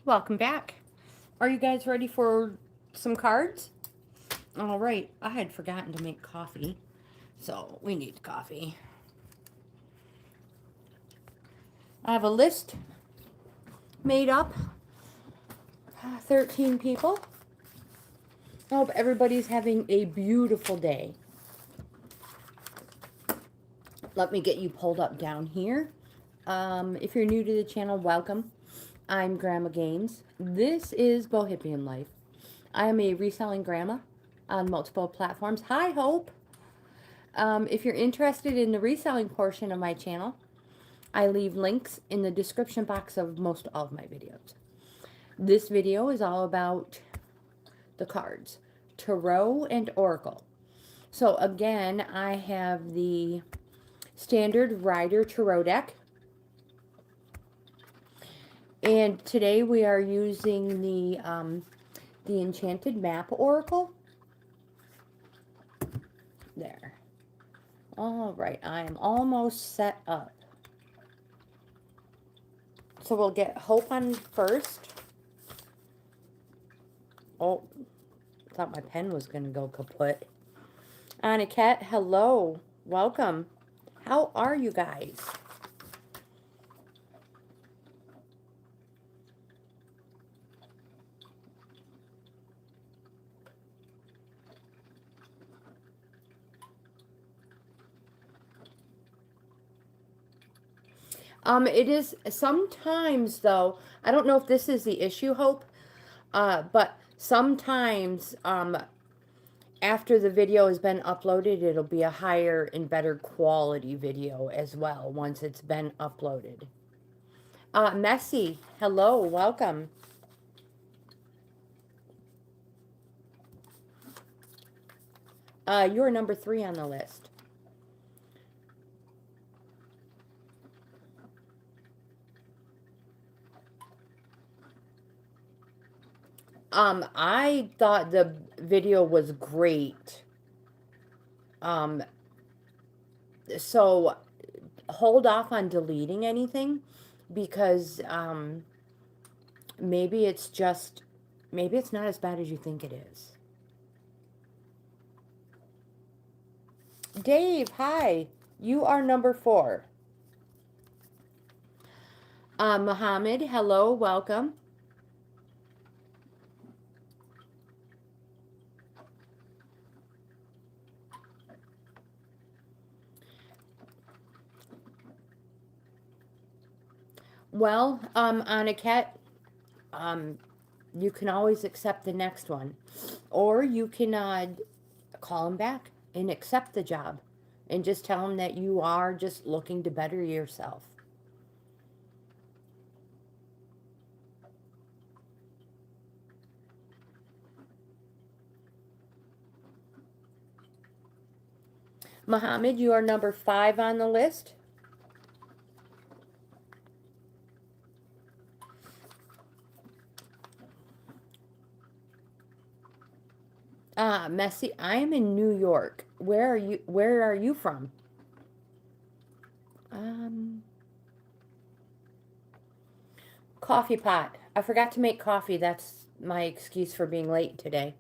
Welcome back. Are you guys ready for some cards? All right. I had forgotten to make coffee, so we need coffee. I have a list made up, 13 people. I hope everybody's having a beautiful day. Let me get you pulled up down here. If you're new to the channel, welcome. I'm Grandma GAINZ. This is Bohippian Life. I am a reselling grandma on multiple platforms. Hi, Hope. If you're interested in the reselling portion of my channel, I leave links in the description box of most all of my videos. This video is all about the cards, Tarot and Oracle. So again, I have the standard Rider Tarot deck. And today we are using the Enchanted Map Oracle. There. All right, I am almost set up. So we'll get Hope on first. Oh, thought my pen was going to go kaput. Aniket, hello. Welcome. How are you guys? It is sometimes, though, I don't know if this is the issue, Hope, but sometimes, after the video has been uploaded, it'll be a higher and better quality video as well once it's been uploaded. Messy, hello, welcome. You're number 3 on the list. I thought the video was great. So hold off on deleting anything because maybe it's not as bad as you think it is. Dave, hi. You are number 4. Mohammed, hello, welcome. Well, Aniket, you can always accept the next one. Or you can call him back and accept the job. And just tell him that you are just looking to better yourself. Mohammed, you are number 5 on the list. Messy, I am in New York. Where are you from? Coffee pot. I forgot to make coffee. That's my excuse for being late today.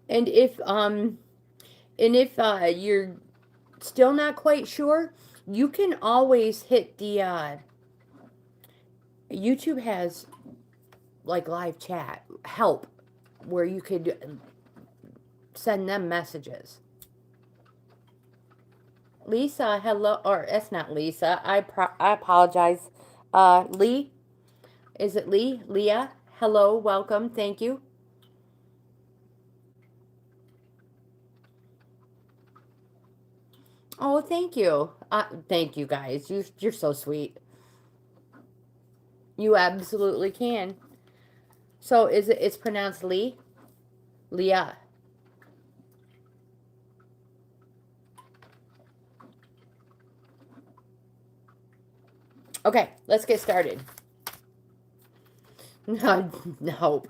And if you're still not quite sure, you can always hit the YouTube has like live chat help where you could send them messages. Lisa, hello, or it's not Lisa. I apologize. Lee, is it Lee? Leah, hello, welcome, thank you. Oh, thank you. Thank you guys. You're so sweet. You absolutely can. So it's pronounced Lee? Leah. Okay, let's get started. No.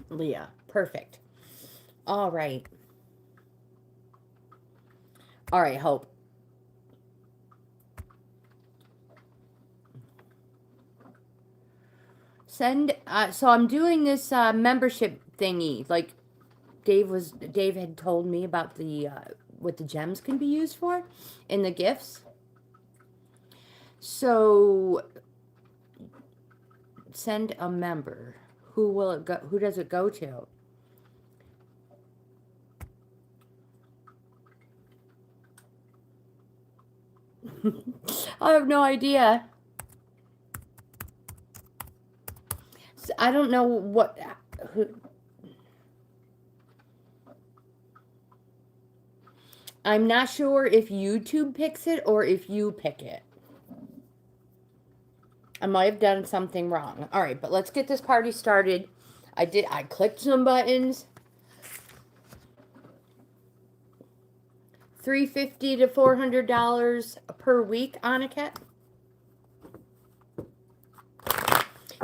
Leah. Perfect. All right. All right, Hope. Send, so I'm doing this membership thingy. Like Dave had told me about the what the gems can be used for in the gifts. So send a member. Who will it go? Who does it go to? I have no idea. I don't know what. Who, I'm not sure if YouTube picks it or if you pick it. I might have done something wrong. All right, but let's get this party started. I clicked some buttons. $350 to $400 per week, Aniket.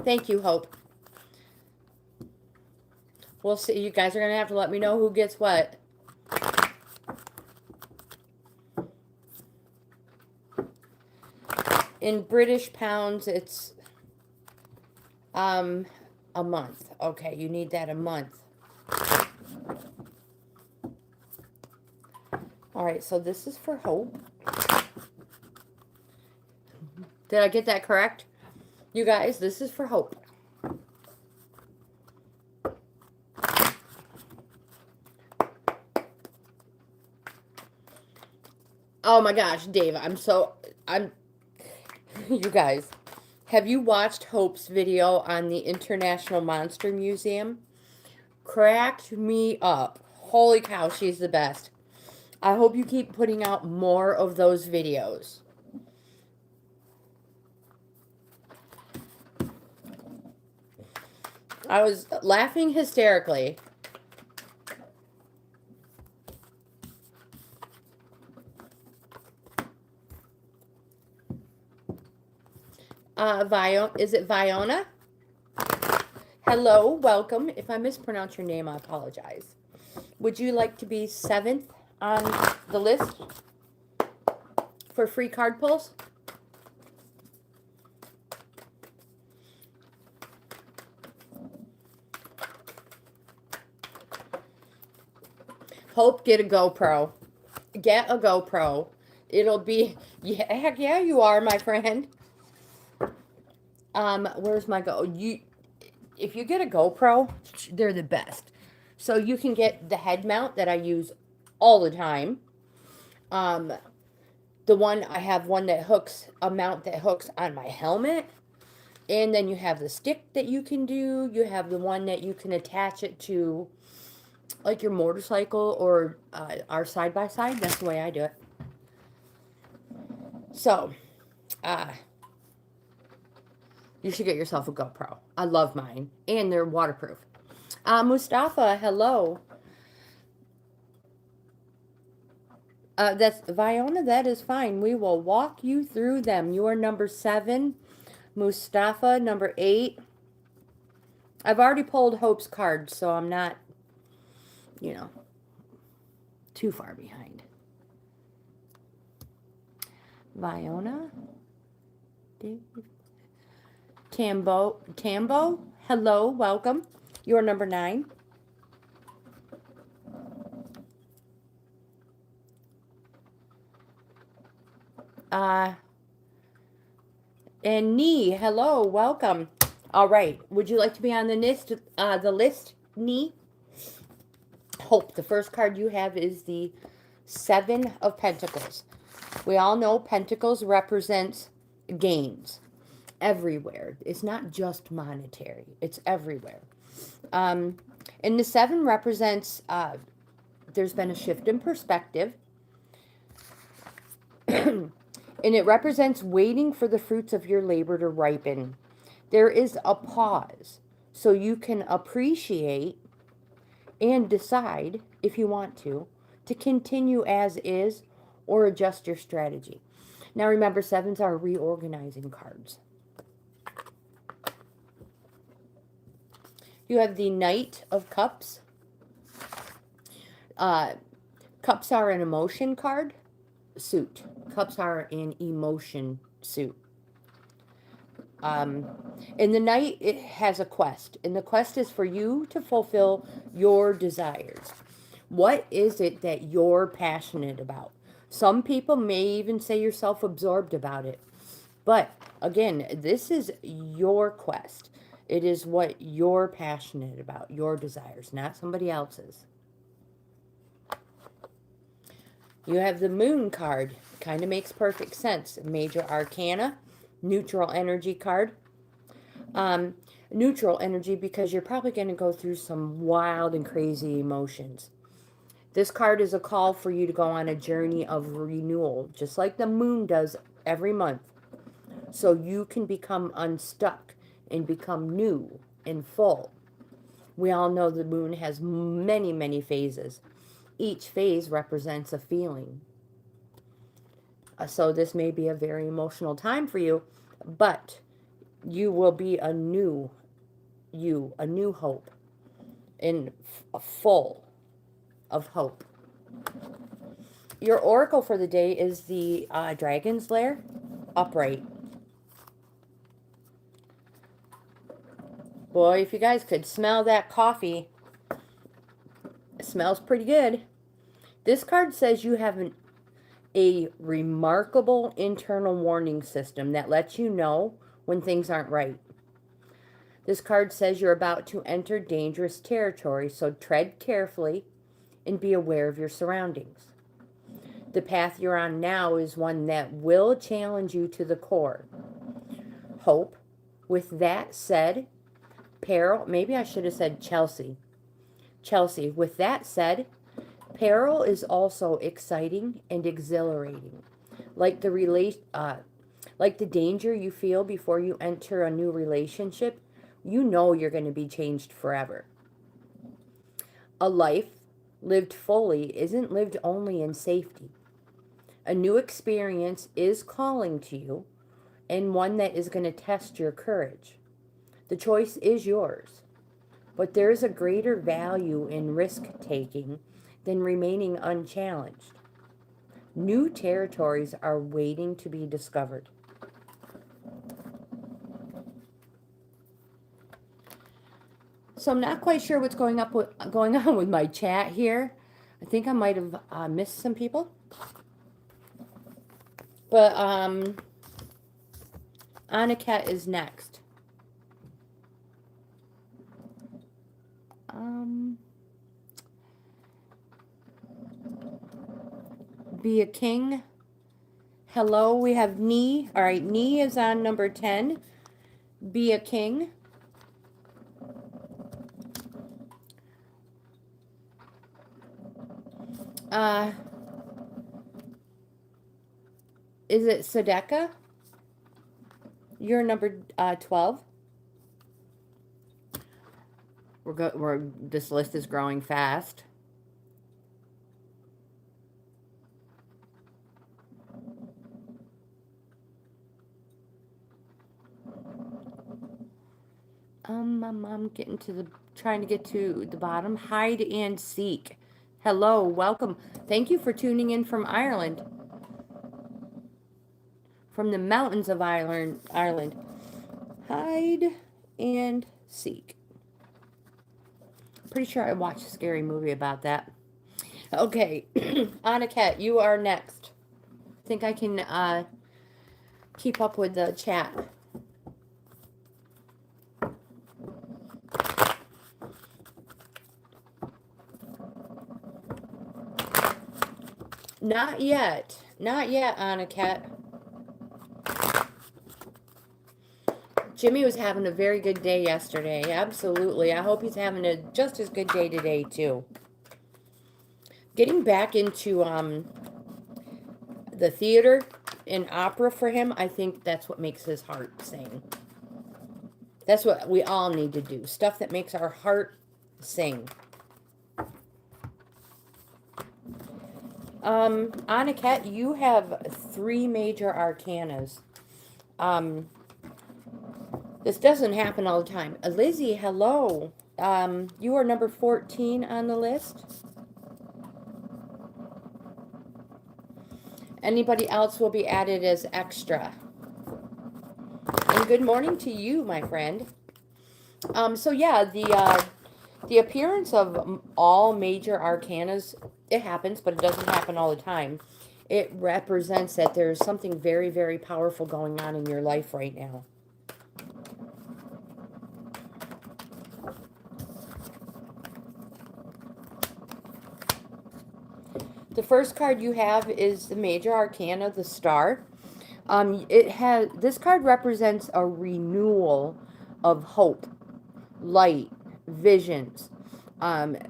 Thank you, Hope. We'll see. You guys are going to have to let me know who gets what. In British pounds, it's a month. Okay, you need that a month. All right, so this is for Hope. Did I get that correct? You guys, this is for Hope. Oh my gosh, Dave, you guys, have you watched Hope's video on the International Monster Museum? Cracked me up. Holy cow, she's the best. I hope you keep putting out more of those videos. I was laughing hysterically. Is it Viona? Hello, welcome. If I mispronounce your name, I apologize. Would you like to be 7th on the list for free card pulls? Hope, get a GoPro. Get a GoPro. It'll be, yeah, heck yeah, you are, my friend. Where's my if you get a GoPro, they're the best. So you can get the head mount that I use all the time. I have one that hooks, a mount that hooks on my helmet. And then you have the stick that you can do. You have the one that you can attach it to, like your motorcycle or our side-by-side. That's the way I do it. So, you should get yourself a GoPro. I love mine. And they're waterproof. Mustafa, hello. That's Viona, that is fine. We will walk you through them. You are number 7. Mustafa, number 8. I've already pulled Hope's card, so I'm not, too far behind. Viona. Dave. Tambo, hello, welcome. You're number 9. And Nee, hello, welcome. All right, would you like to be on the list, Nee? Hope, the first card you have is the 7 of Pentacles. We all know Pentacles represents gains. Everywhere. It's not just monetary. It's everywhere. And the 7 represents there's been a shift in perspective. And it represents waiting for the fruits of your labor to ripen. There is a pause so you can appreciate and decide, if you want to continue as is or adjust your strategy. Now remember, 7s are reorganizing cards. You have the Knight of Cups. Cups are an emotion card. Suit. Cups are an emotion suit. And the Knight, it has a quest. And the quest is for you to fulfill your desires. What is it that you're passionate about? Some people may even say you're self-absorbed about it. But again, this is your quest. It is what you're passionate about, your desires, not somebody else's. You have the Moon card. Kind of makes perfect sense. Major Arcana, neutral energy card. Neutral energy because you're probably going to go through some wild and crazy emotions. This card is a call for you to go on a journey of renewal, just like the moon does every month. So you can become unstuck and become new and full. We all know the moon has many, many phases. Each phase represents a feeling. So this may be a very emotional time for you, but you will be a new you, a new hope, and full of hope. Your oracle for the day is the Dragon's Lair, upright. Boy, if you guys could smell that coffee, it smells pretty good. This card says you have a remarkable internal warning system that lets you know when things aren't right. This card says you're about to enter dangerous territory, so tread carefully and be aware of your surroundings. The path you're on now is one that will challenge you to the core. Hope. With that said, peril, maybe I should have said Chelsea. Chelsea, with that said, peril is also exciting and exhilarating. Like the danger you feel before you enter a new relationship, you know you're going to be changed forever. A life lived fully isn't lived only in safety. A new experience is calling to you, and one that is going to test your courage. The choice is yours, but there is a greater value in risk-taking than remaining unchallenged. New territories are waiting to be discovered. So I'm not quite sure what's going on with my chat here. I think I might have missed some people. But Aniket is next. Be a king. Hello, we have Knee. All right, Knee is on number 10. Be a king. Is it Sadeka? You're number 12. This list is growing fast. I'm trying to get to the bottom. Hide and seek. Hello, welcome. Thank you for tuning in from Ireland. From the mountains of Ireland. Hide and seek. Pretty sure I watched a scary movie about that. Okay, Aniket, you are next. I think I can keep up with the chat. Not yet. Not yet, Aniket. Jimmy was having a very good day yesterday. Absolutely. I hope he's having a just as good day today, too. Getting back into the theater and opera for him, I think that's what makes his heart sing. That's what we all need to do. Stuff that makes our heart sing. Aniket, you have 3 major arcanas. This doesn't happen all the time. Lizzie, hello. You are number 14 on the list. Anybody else will be added as extra. And good morning to you, my friend. So yeah, the appearance of all major arcanas, it happens, but it doesn't happen all the time. It represents that there's something very, very powerful going on in your life right now. The first card you have is the major arcana, the Star. This card represents a renewal of hope, light, visions,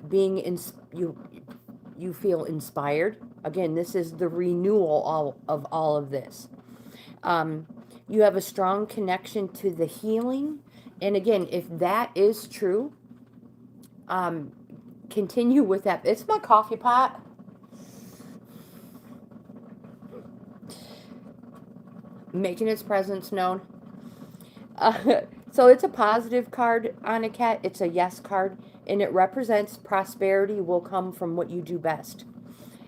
being in, you feel inspired. Again, this is the renewal of all of this. You have a strong connection to the healing, and again, if that is true, continue with that. It's my coffee pot. Making its presence known. So it's a positive card on a cat. It's a yes card, and it represents prosperity will come from what you do best.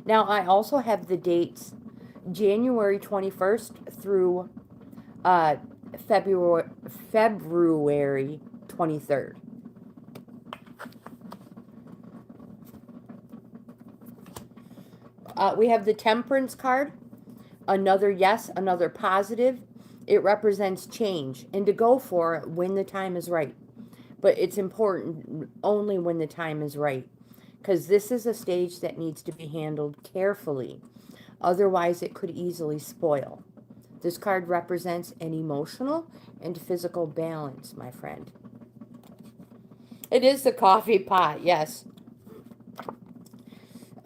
Now, I also have the dates January 21st through February 23rd. We have the Temperance card. Another yes, another positive. It represents change and to go for it when the time is right. But it's important only when the time is right, because this is a stage that needs to be handled carefully. Otherwise, it could easily spoil. This card represents an emotional and physical balance, my friend. It is the coffee pot, yes.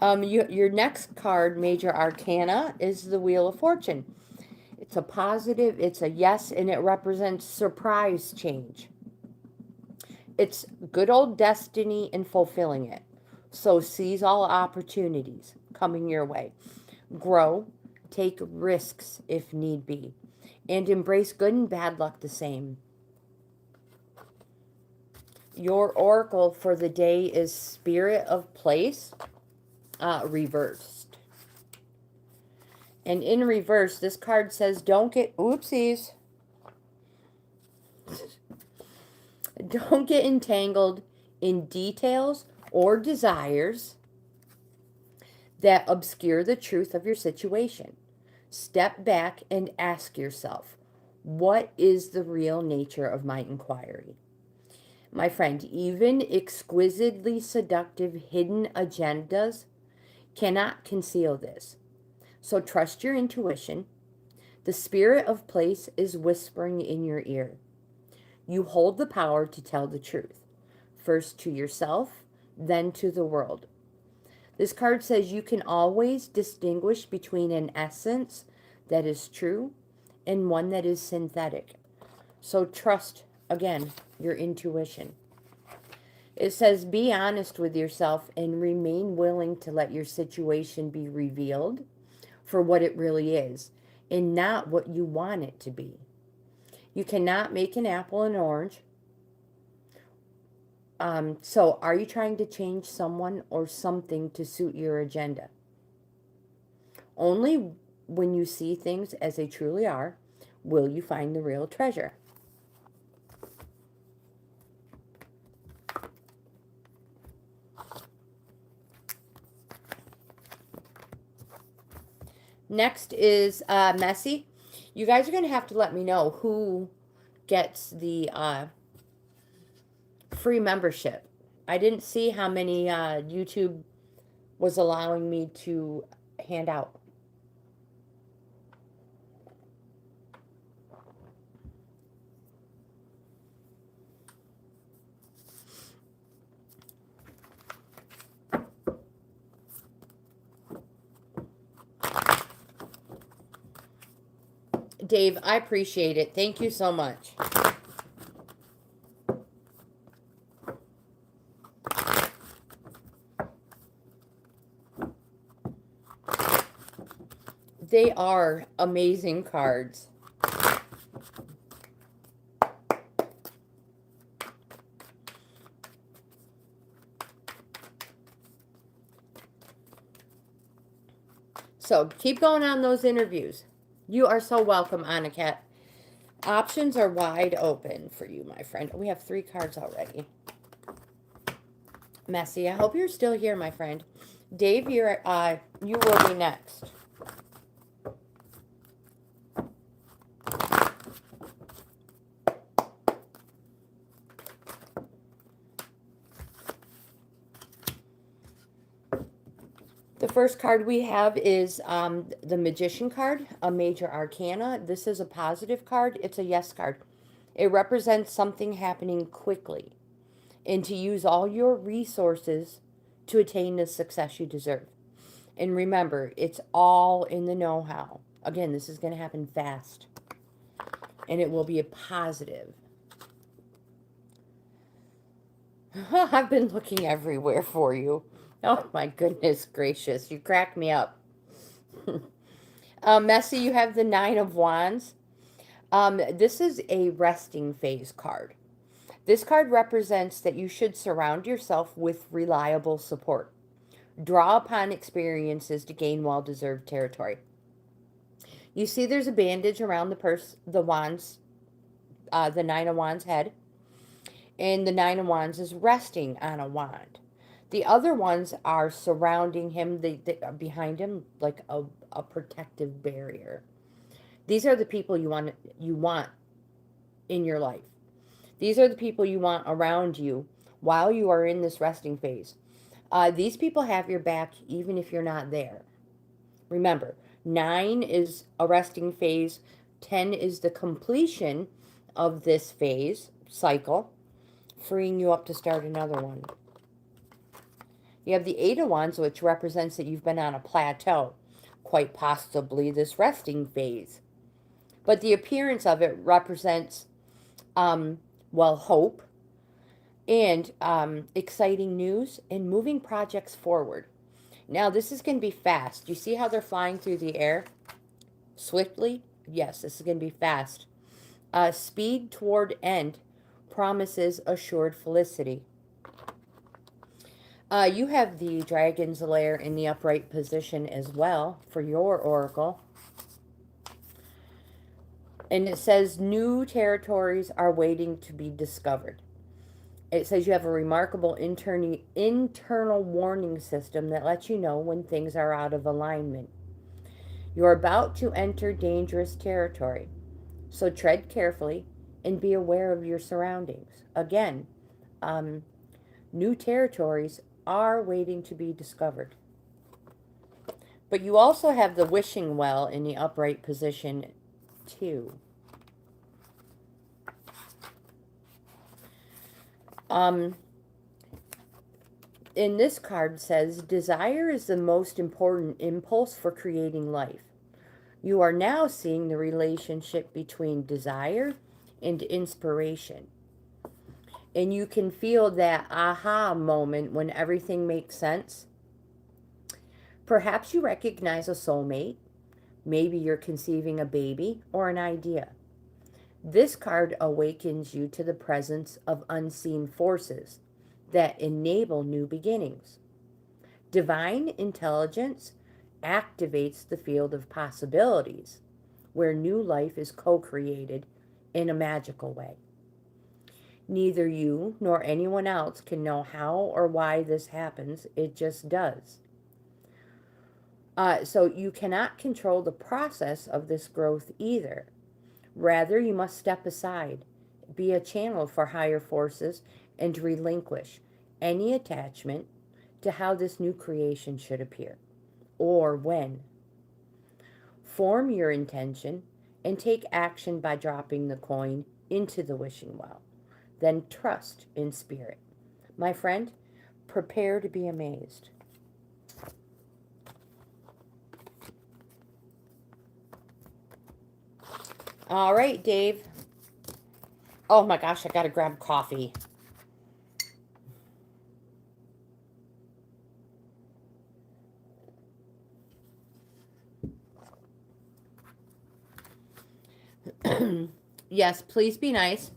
Your next card, Major Arcana, is the Wheel of Fortune. It's a positive, it's a yes, and it represents surprise change. It's good old destiny and fulfilling it. So seize all opportunities coming your way. Grow, take risks if need be, and embrace good and bad luck the same. Your oracle for the day is Spirit of Place, reversed. And in reverse, this card says, don't get, oopsies. Don't get entangled in details or desires that obscure the truth of your situation. Step back and ask yourself, what is the real nature of my inquiry? My friend, even exquisitely seductive hidden agendas cannot conceal this. So trust your intuition. The Spirit of Place is whispering in your ear. You hold the power to tell the truth, first to yourself, then to the world. This card says you can always distinguish between an essence that is true and one that is synthetic. So trust, again, your intuition. It says be honest with yourself and remain willing to let your situation be revealed for what it really is and not what you want it to be. You cannot make an apple an orange. So are you trying to change someone or something to suit your agenda? Only when you see things as they truly are will you find the real treasure. Next is Messy. You guys are going to have to let me know who gets the free membership. I didn't see how many YouTube was allowing me to hand out. Dave, I appreciate it. Thank you so much. They are amazing cards. So keep going on those interviews. You are so welcome, Anakat. Options are wide open for you, my friend. We have 3 cards already. Messy, I hope you're still here, my friend. Dave, you will be next. The first card we have is the Magician card, a major arcana. This is a positive card. It's a yes card. It represents something happening quickly and to use all your resources to attain the success you deserve. And remember, it's all in the know-how. Again, this is going to happen fast. And it will be a positive. I've been looking everywhere for you. Oh my goodness gracious. You crack me up. Messy, you have the 9 of Wands. This is a resting phase card. This card represents that you should surround yourself with reliable support. Draw upon experiences to gain well-deserved territory. You see there's a bandage around the Wands, the 9 of Wands head. And the 9 of Wands is resting on a wand. The other ones are surrounding him, they are behind him like a protective barrier. These are the people you want in your life. These are the people you want around you while you are in this resting phase. These people have your back even if you're not there. Remember, 9 is a resting phase. 10 is the completion of this phase cycle, freeing you up to start another one. You have the 8 of Wands, which represents that you've been on a plateau, quite possibly this resting phase. But the appearance of it represents, hope and exciting news and moving projects forward. Now, this is going to be fast. You see how they're flying through the air swiftly? Yes, this is going to be fast. Speed toward end promises assured felicity. You have the Dragon's Lair in the upright position as well for your oracle. And it says new territories are waiting to be discovered. It says you have a remarkable internal warning system that lets you know when things are out of alignment. You're about to enter dangerous territory, so tread carefully and be aware of your surroundings. Again, new territories are waiting to be discovered. But you also have the wishing well in the upright position too. In this card says, desire is the most important impulse for creating life. You are now seeing the relationship between desire and inspiration. And you can feel that aha moment when everything makes sense. Perhaps you recognize a soulmate. Maybe you're conceiving a baby or an idea. This card awakens you to the presence of unseen forces that enable new beginnings. Divine intelligence activates the field of possibilities, where new life is co-created in a magical way. Neither you nor anyone else can know how or why this happens. It just does. So you cannot control the process of this growth either. Rather, you must step aside, be a channel for higher forces, and relinquish any attachment to how this new creation should appear, or when. Form your intention and take action by dropping the coin into the wishing well. Then trust in spirit. My friend, prepare to be amazed. All right, Dave. Oh my gosh, I gotta grab coffee. Yes, please be nice.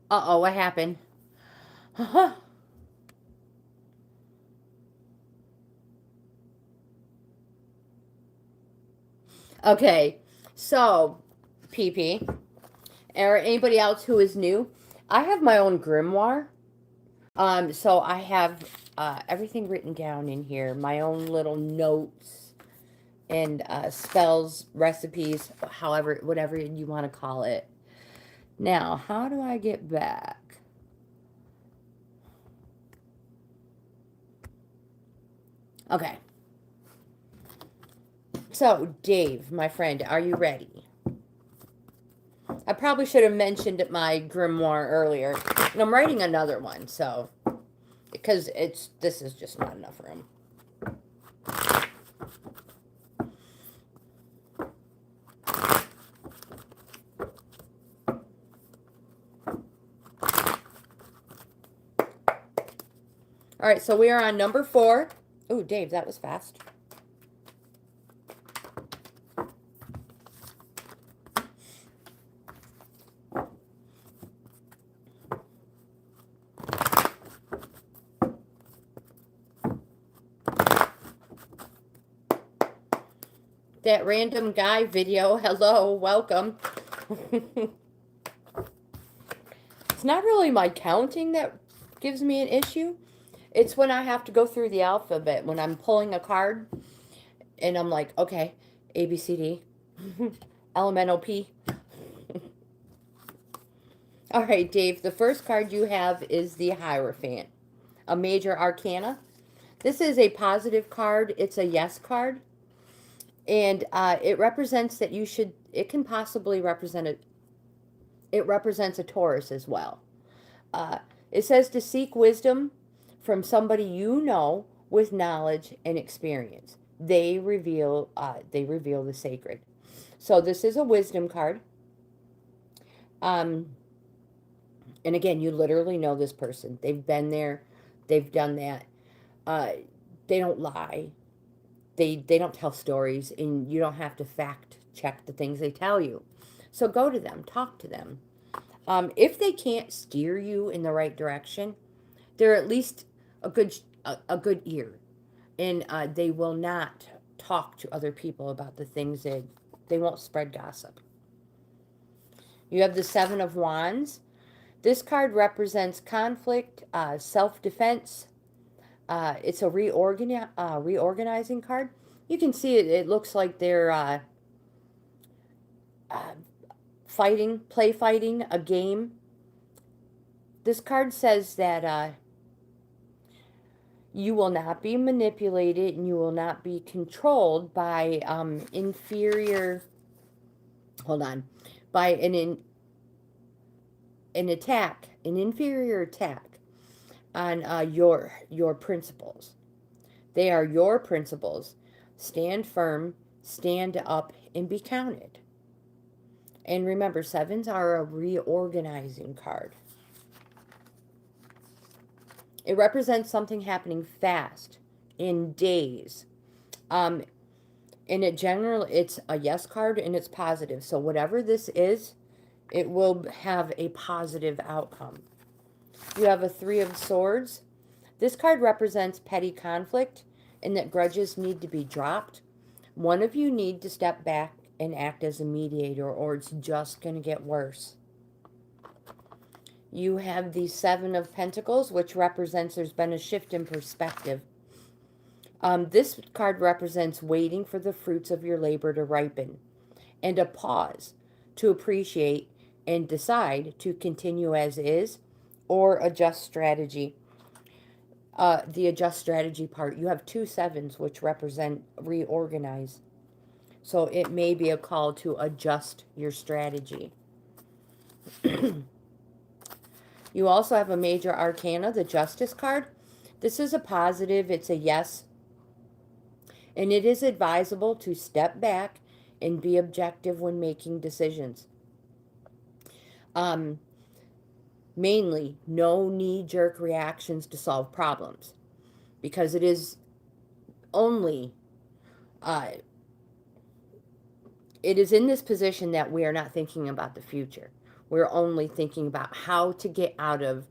Uh-oh, what happened? Okay, so, PP, or anybody else who is new, I have my own grimoire. So I have everything written down in here, my own little notes and spells, recipes, however, whatever you want to call it. Now, how do I get back? Okay. So, Dave, my friend, are you ready? I probably should have mentioned my grimoire earlier. And I'm writing another one, so because this is just not enough room. All right, so we are on number 4. Oh, Dave, that was fast. That random guy video, hello, welcome. It's not really my counting that gives me an issue. It's when I have to go through the alphabet, when I'm pulling a card, and I'm like, okay, A, B, C, D, L, M, N, O, P. All right, Dave, the first card you have is the Hierophant, a major arcana. This is a positive card. It's a yes card. And it represents that you should, it can possibly represent it represents a Taurus as well. It says to seek wisdom from somebody you know with knowledge and experience. They reveal the sacred. So this is a wisdom card. And again, you literally know this person. They've been there. They've done that. They don't lie. They don't tell stories, and you don't have to fact check the things they tell you. So go to them, talk to them. If they can't steer you in the right direction, they're at least a good ear, and they will not talk to other people about the things that they won't spread gossip. You have the Seven of Wands. This card represents conflict, self-defense. It's a reorganizing card. You can see it. It looks like they're play fighting a game. This card says that you will not be manipulated and you will not be controlled by inferior. Hold on, by an attack, an inferior attack on your principles. They are your principles. Stand firm, stand up, and be counted. And remember, sevens are a reorganizing card. It represents something happening fast, in days. In general, it's a yes card and it's positive. So whatever this is, it will have a positive outcome. You have a Three of Swords. This card represents petty conflict and that grudges need to be dropped. One of you need to step back and act as a mediator, or it's just going to get worse. You have the Seven of Pentacles, which represents there's been a shift in perspective. This card represents waiting for the fruits of your labor to ripen and a pause to appreciate and decide to continue as is or adjust strategy. The adjust strategy part, you have two sevens, which represent reorganize. So it may be a call to adjust your strategy. You also have a major arcana, the Justice card. This is a positive. It's a yes. And it is advisable to step back and be objective when making decisions. Mainly, no knee-jerk reactions to solve problems. Because it is only... it is in this position that we are not thinking about the future. We're only thinking about how to get out of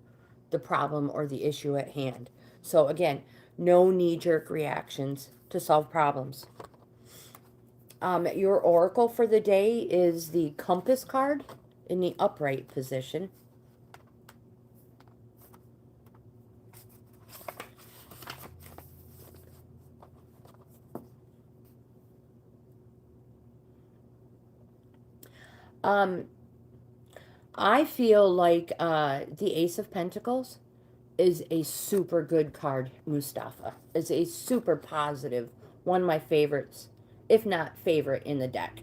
the problem or the issue at hand. So again, no knee-jerk reactions to solve problems. Your oracle for the day is the compass card in the upright position. I feel like the Ace of Pentacles is a super good card, Mustafa. It's a super positive, one of my favorites, if not favorite in the deck.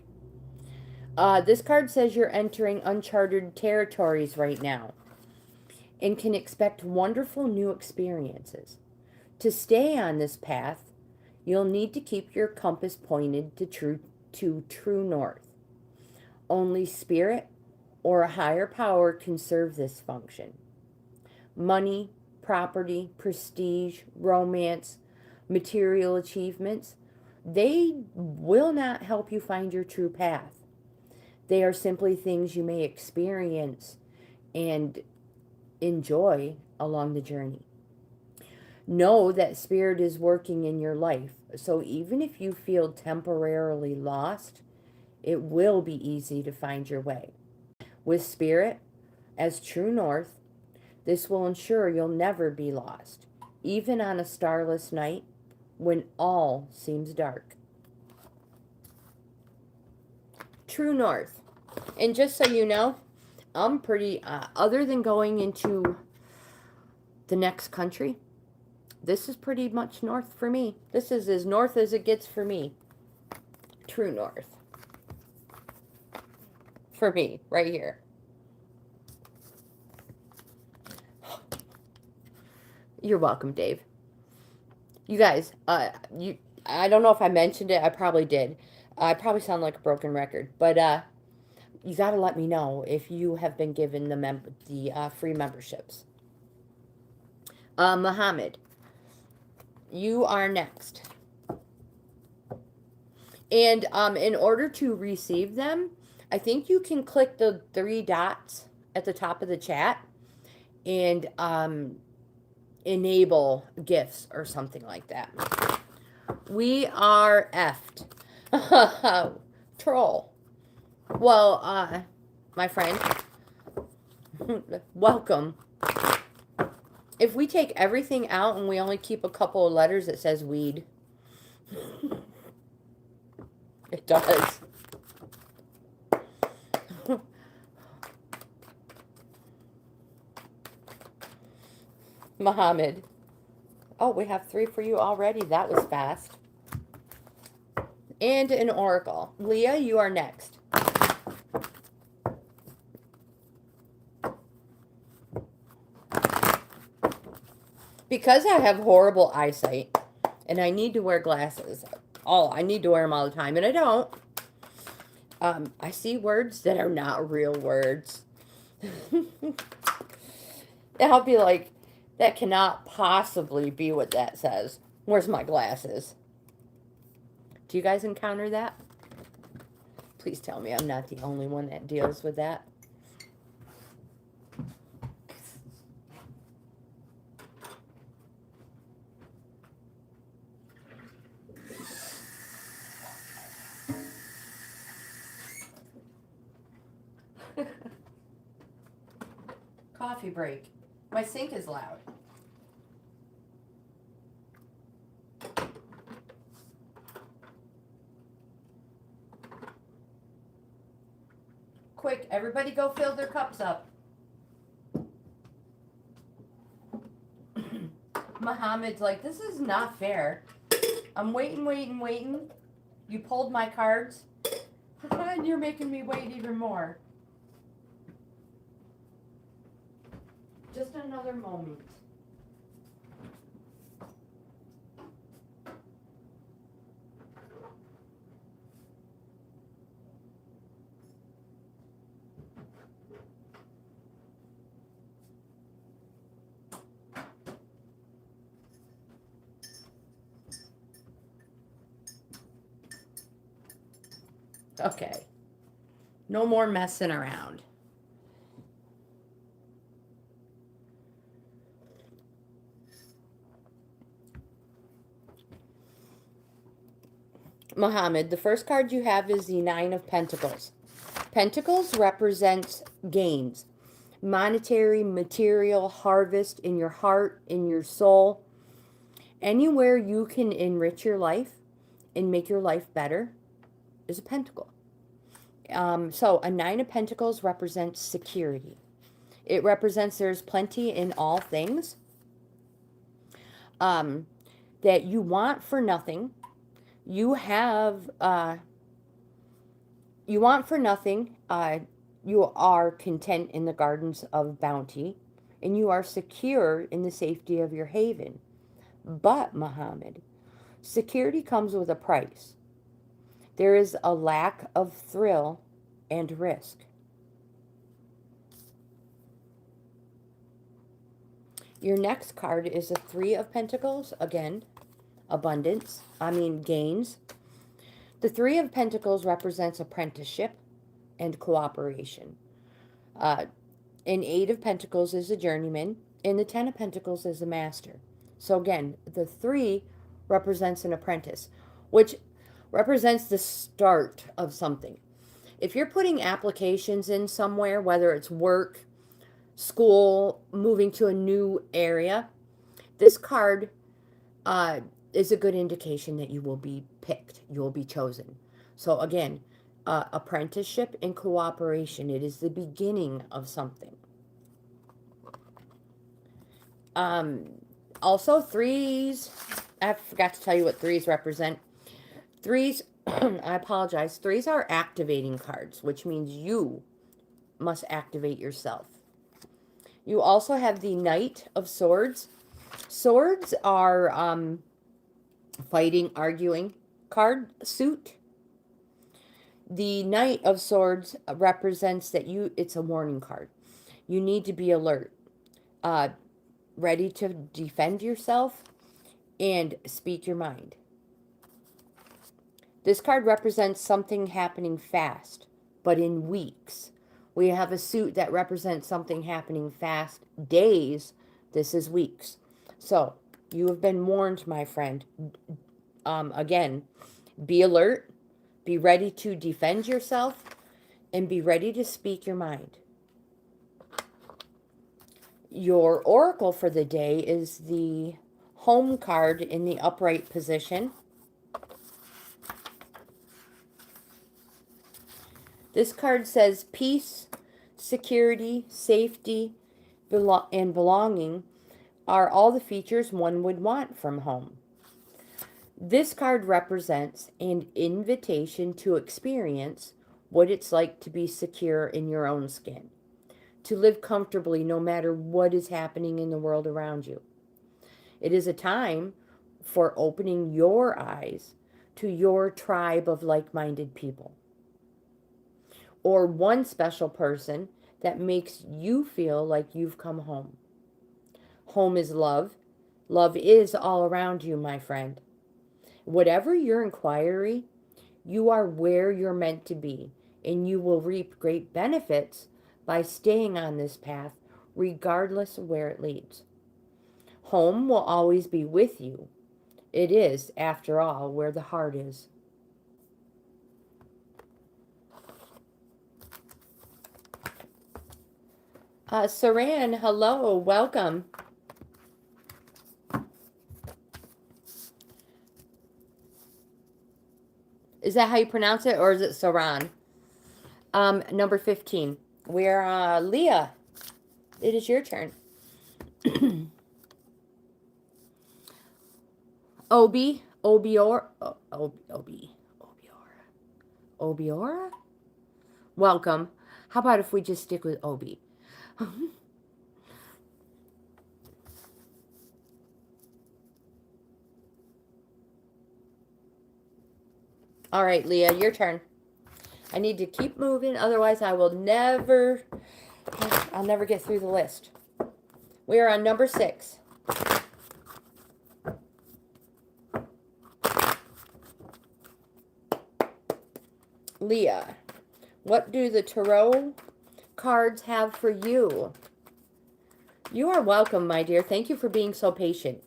This card says you're entering uncharted territories right now and can expect wonderful new experiences. To stay on this path, you'll need to keep your compass pointed to true north. Only spirit or a higher power can serve this function. Money, property, prestige, romance, material achievements, they will not help you find your true path. They are simply things you may experience and enjoy along the journey. Know that spirit is working in your life, so even if you feel temporarily lost, it will be easy to find your way. With spirit as true north, this will ensure you'll never be lost, even on a starless night when all seems dark. True north. And just so you know, I'm pretty, other than going into the next country, this is pretty much north for me. This is as north as it gets for me. True north. For me, right here. You're welcome, Dave. You guys, I don't know if I mentioned it. I probably did. I probably sound like a broken record, but you got to let me know if you have been given the free memberships. Muhammad, you are next. And in order to receive them, I think you can click the 3 dots at the top of the chat and enable gifts or something like that. We are effed. Troll. Well, my friend, welcome. If we take everything out and we only keep a couple of letters, it says weed. It does. Muhammad. Oh, we have 3 for you already. That was fast. And an oracle. Leah, you are next. Because I have horrible eyesight and I need to wear glasses. Oh, I need to wear them all the time, and I don't. I see words that are not real words. And I'll be like, that cannot possibly be what that says. Where's my glasses? Do you guys encounter that? Please tell me I'm not the only one that deals with that. Coffee break. My sink is loud. Quick, everybody go fill their cups up. Muhammad's like, this is not fair. I'm waiting. You pulled my cards. And you're making me wait even more. Just another moment. Okay. No more messing around. Muhammad, the first card you have is the Nine of Pentacles. Pentacles represents gains, monetary, material, harvest in your heart, in your soul. Anywhere you can enrich your life and make your life better is a pentacle. So a Nine of Pentacles represents security. It represents there's plenty in all things that you want for nothing. You have, you want for nothing. You are content in the gardens of bounty, and you are secure in the safety of your haven. But, Muhammad, security comes with a price. There is a lack of thrill and risk. Your next card is the Three of Pentacles. Again, abundance. Gains. The Three of Pentacles represents apprenticeship and cooperation. An Eight of Pentacles is a journeyman, and the Ten of Pentacles is a master. So again, the Three represents an apprentice, which represents the start of something. If you're putting applications in somewhere, whether it's work, school, moving to a new area, this card is a good indication that you will be picked. You will be chosen. So again, apprenticeship and cooperation. It is the beginning of something. Also, threes. I forgot to tell you what threes represent. Threes, I apologize. Threes are activating cards, which means you must activate yourself. You also have the Knight of Swords. Swords are fighting, arguing card suit. The Knight of Swords represents that it's a warning card. You need to be alert, ready to defend yourself and speak your mind. This card represents something happening fast, but in weeks. We have a suit that represents something happening fast, days. This is weeks. So, you have been warned, my friend. Again, be alert, be ready to defend yourself, and be ready to speak your mind. Your oracle for the day is the Home card in the upright position. This card says peace, security, safety, and belonging are all the features one would want from home. This card represents an invitation to experience what it's like to be secure in your own skin, to live comfortably no matter what is happening in the world around you. It is a time for opening your eyes to your tribe of like-minded people, or one special person that makes you feel like you've come home. Home is love. Love is all around you, my friend. Whatever your inquiry, you are where you're meant to be, and you will reap great benefits by staying on this path, regardless of where it leads. Home will always be with you. It is, after all, where the heart is. Saran, hello, welcome. Is that how you pronounce it, or is it Saran? Number 15. We're Leah. It is your turn. Obiora. Welcome. How about if we just stick with Obi? All right, Leah, your turn. I need to keep moving, otherwise I'll never get through the list. We are on number 6. Leah, what do the tarot cards have for you? You are welcome, my dear. Thank you for being so patient.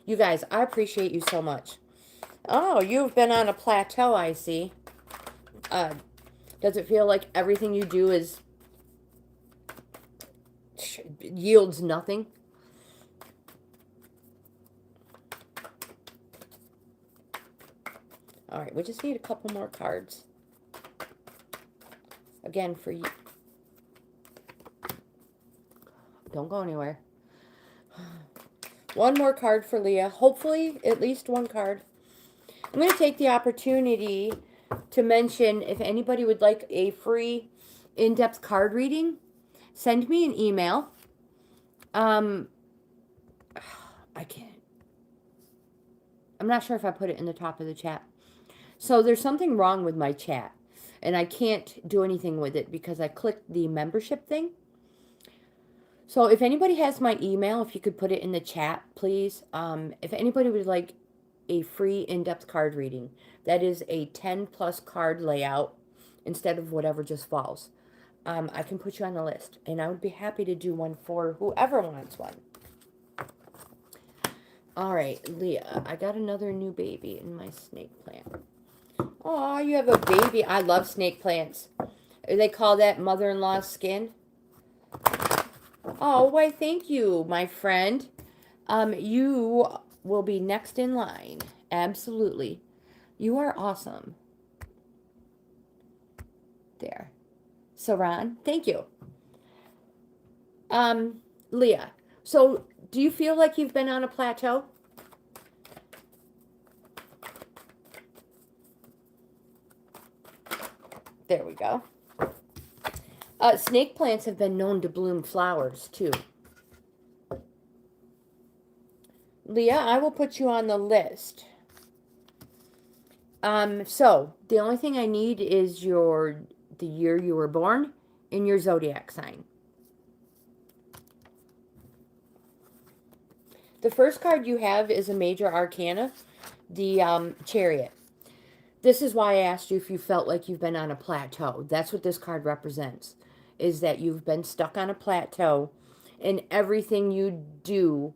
You guys, I appreciate you so much. Oh, you've been on a plateau, I see. Does it feel like everything you do yields nothing? All right, we just need a couple more cards. Again, for you. Don't go anywhere. One more card for Leah. Hopefully, at least one card. I'm going to take the opportunity to mention if anybody would like a free in-depth card reading, send me an email. I can't. I'm not sure if I put it in the top of the chat. So there's something wrong with my chat, and I can't do anything with it because I clicked the membership thing. So if anybody has my email, if you could put it in the chat, please. If anybody would like a free in-depth card reading, that is a 10+ card layout instead of whatever just falls. I can put you on the list, and I would be happy to do one for whoever wants one. All right, Leah, I got another new baby in my snake plant. Oh, you have a baby. I love snake plants. They call that mother-in-law's skin. Oh, why, thank you, my friend. You will be next in line. Absolutely. You are awesome. There. Saran, thank you. Leah, so do you feel like you've been on a plateau? There we go. Snake plants have been known to bloom flowers, too. Leah, I will put you on the list. So, the only thing I need is the year you were born and your zodiac sign. The first card you have is a major arcana, the Chariot. This is why I asked you if you felt like you've been on a plateau. That's what this card represents, is that you've been stuck on a plateau and everything you do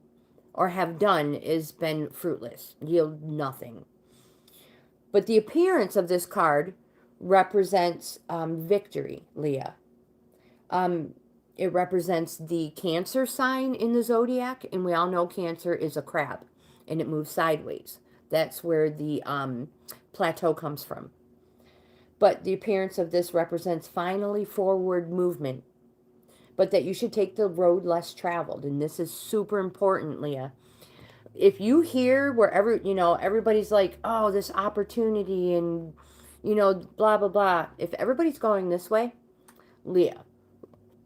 or have done has been fruitless, yield nothing. But the appearance of this card represents victory, Leah. It represents the Cancer sign in the zodiac, and we all know Cancer is a crab, and it moves sideways. That's where the plateau comes from. But the appearance of this represents finally forward movement, but that you should take the road less traveled. And this is super important, Leah. If you hear wherever, everybody's like, oh, this opportunity and, blah, blah, blah. If everybody's going this way, Leah,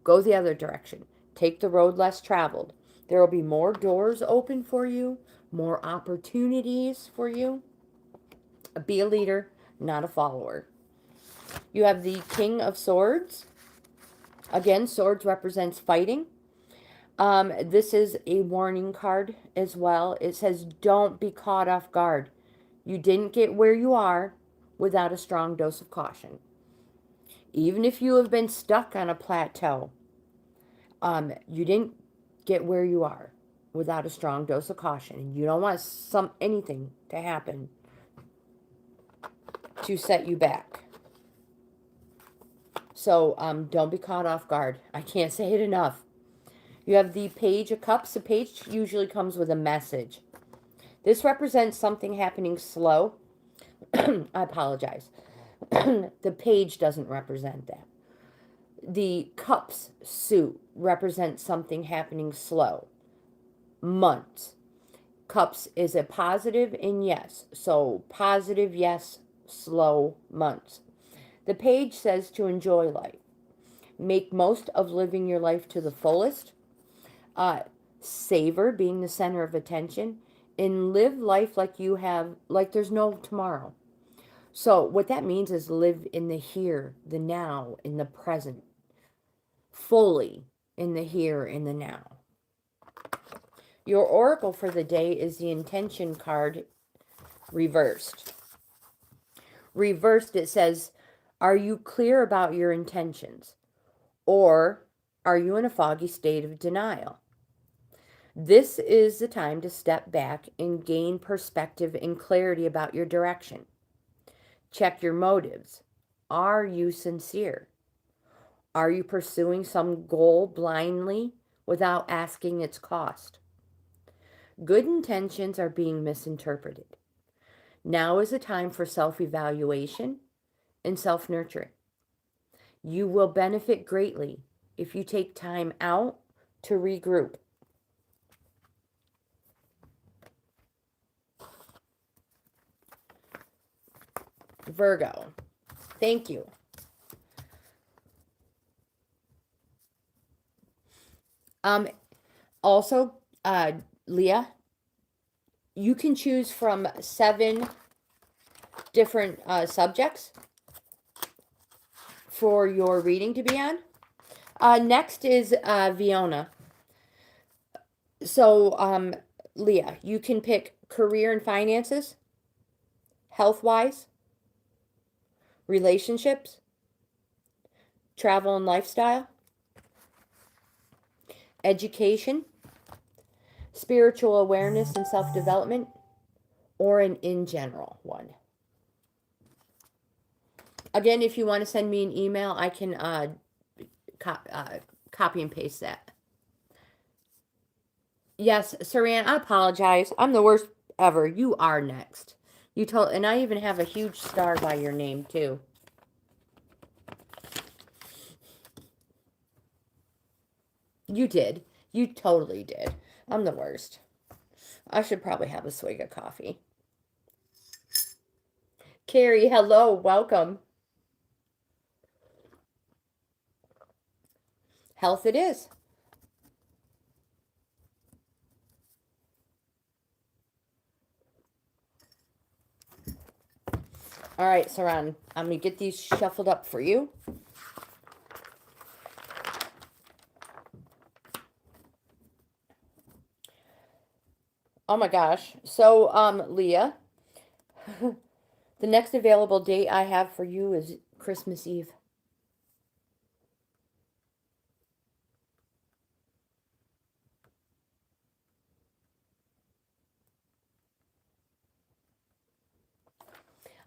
go the other direction. Take the road less traveled. There will be more doors open for you, more opportunities for you. Be a leader, not a follower. You have the King of Swords. Again, swords represents fighting. This is a warning card as well. It says, don't be caught off guard. You didn't get where you are without a strong dose of caution. Even if you have been stuck on a plateau, you didn't get where you are without a strong dose of caution. You don't want anything to happen to set you back. So don't be caught off guard. I can't say it enough. You have the Page of Cups. The page usually comes with a message. This represents something happening slow. I apologize. The page doesn't represent that. The Cups suit represents something happening slow. Months. Cups is a positive and yes. So positive, yes, slow months. The page says to enjoy life. Make most of living your life to the fullest. Savor being the center of attention. And live life like there's no tomorrow. So what that means is live in the here, the now, in the present. Fully in the here, in the now. Your oracle for the day is the intention card reversed. Reversed, it says, are you clear about your intentions? Or are you in a foggy state of denial? This is the time to step back and gain perspective and clarity about your direction. Check your motives. Are you sincere? Are you pursuing some goal blindly without asking its cost? Good intentions are being misinterpreted. Now is the time for self-evaluation and self-nurturing. You will benefit greatly if you take time out to regroup. Virgo, thank you. Also, Leah, you can choose from 7 different subjects for your reading to be on. Next is Fiona. So, Leah, you can pick career and finances, health-wise, relationships, travel and lifestyle, education, spiritual awareness and self-development, or an in general one. Again, if you want to send me an email, I can copy and paste that. Yes, Saran, I apologize. I'm the worst ever. You are next. And I even have a huge star by your name too. You did. You totally did. I'm the worst. I should probably have a swig of coffee. Carrie, hello, welcome. Health it is. All right, Saran, I'm going to get these shuffled up for you. Oh my gosh. So, Leah, the next available date I have for you is Christmas Eve.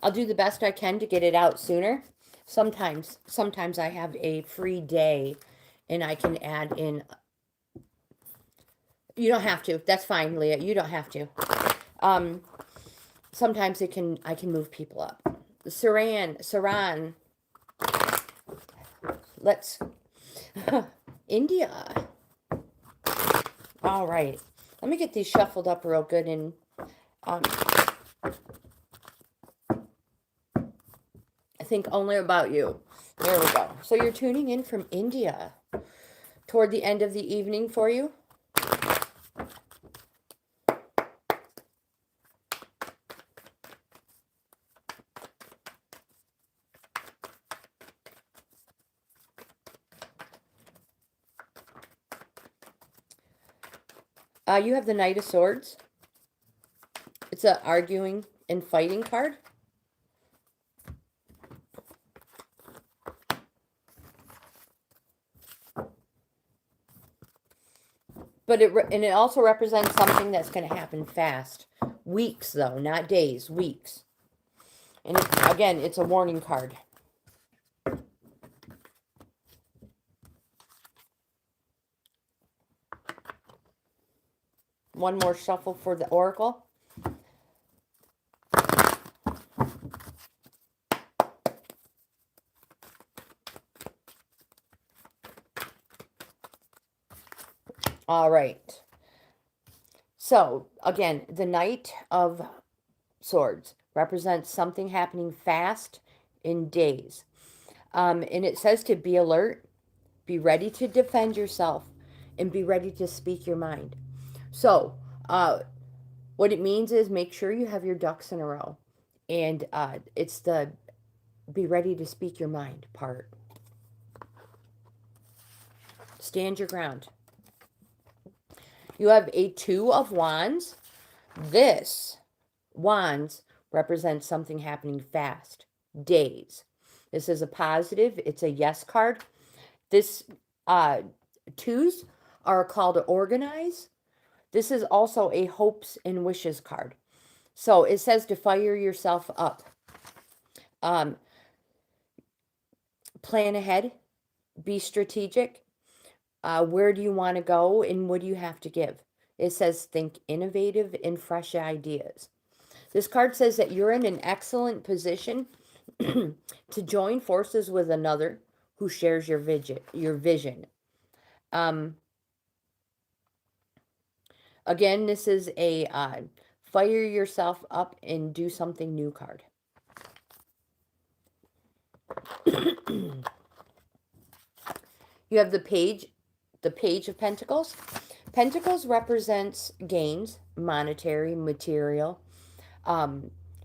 I'll do the best I can to get it out sooner. Sometimes I have a free day and I can add in. You don't have to. That's fine, Leah. You don't have to. Sometimes I can move people up. Saran. Let's India. All right. Let me get these shuffled up real good and think only about you. There we go. So you're tuning in from India toward the end of the evening for you. You have the Knight of Swords. It's an arguing and fighting card. But it also represents something that's going to happen fast. Weeks, though, not days, weeks. And again, it's a warning card. One more shuffle for the Oracle. All right. So, again, the Knight of Swords represents something happening fast in days. And it says to be alert, be ready to defend yourself, and be ready to speak your mind. So, what it means is make sure you have your ducks in a row. And it's the be ready to speak your mind part. Stand your ground. You have a 2 of Wands. This Wands represents something happening fast. Days. This is a positive. It's a yes card. This 2s are a call to organize, This is also a hopes and wishes card. So it says to fire yourself up. Plan ahead. Be strategic. Where do you want to go and what do you have to give? It says think innovative and fresh ideas. This card says that you're in an excellent position to join forces with another who shares your vision. Again, this is a fire yourself up and do something new card. You have the Page of Pentacles. Pentacles represents gains, monetary, material,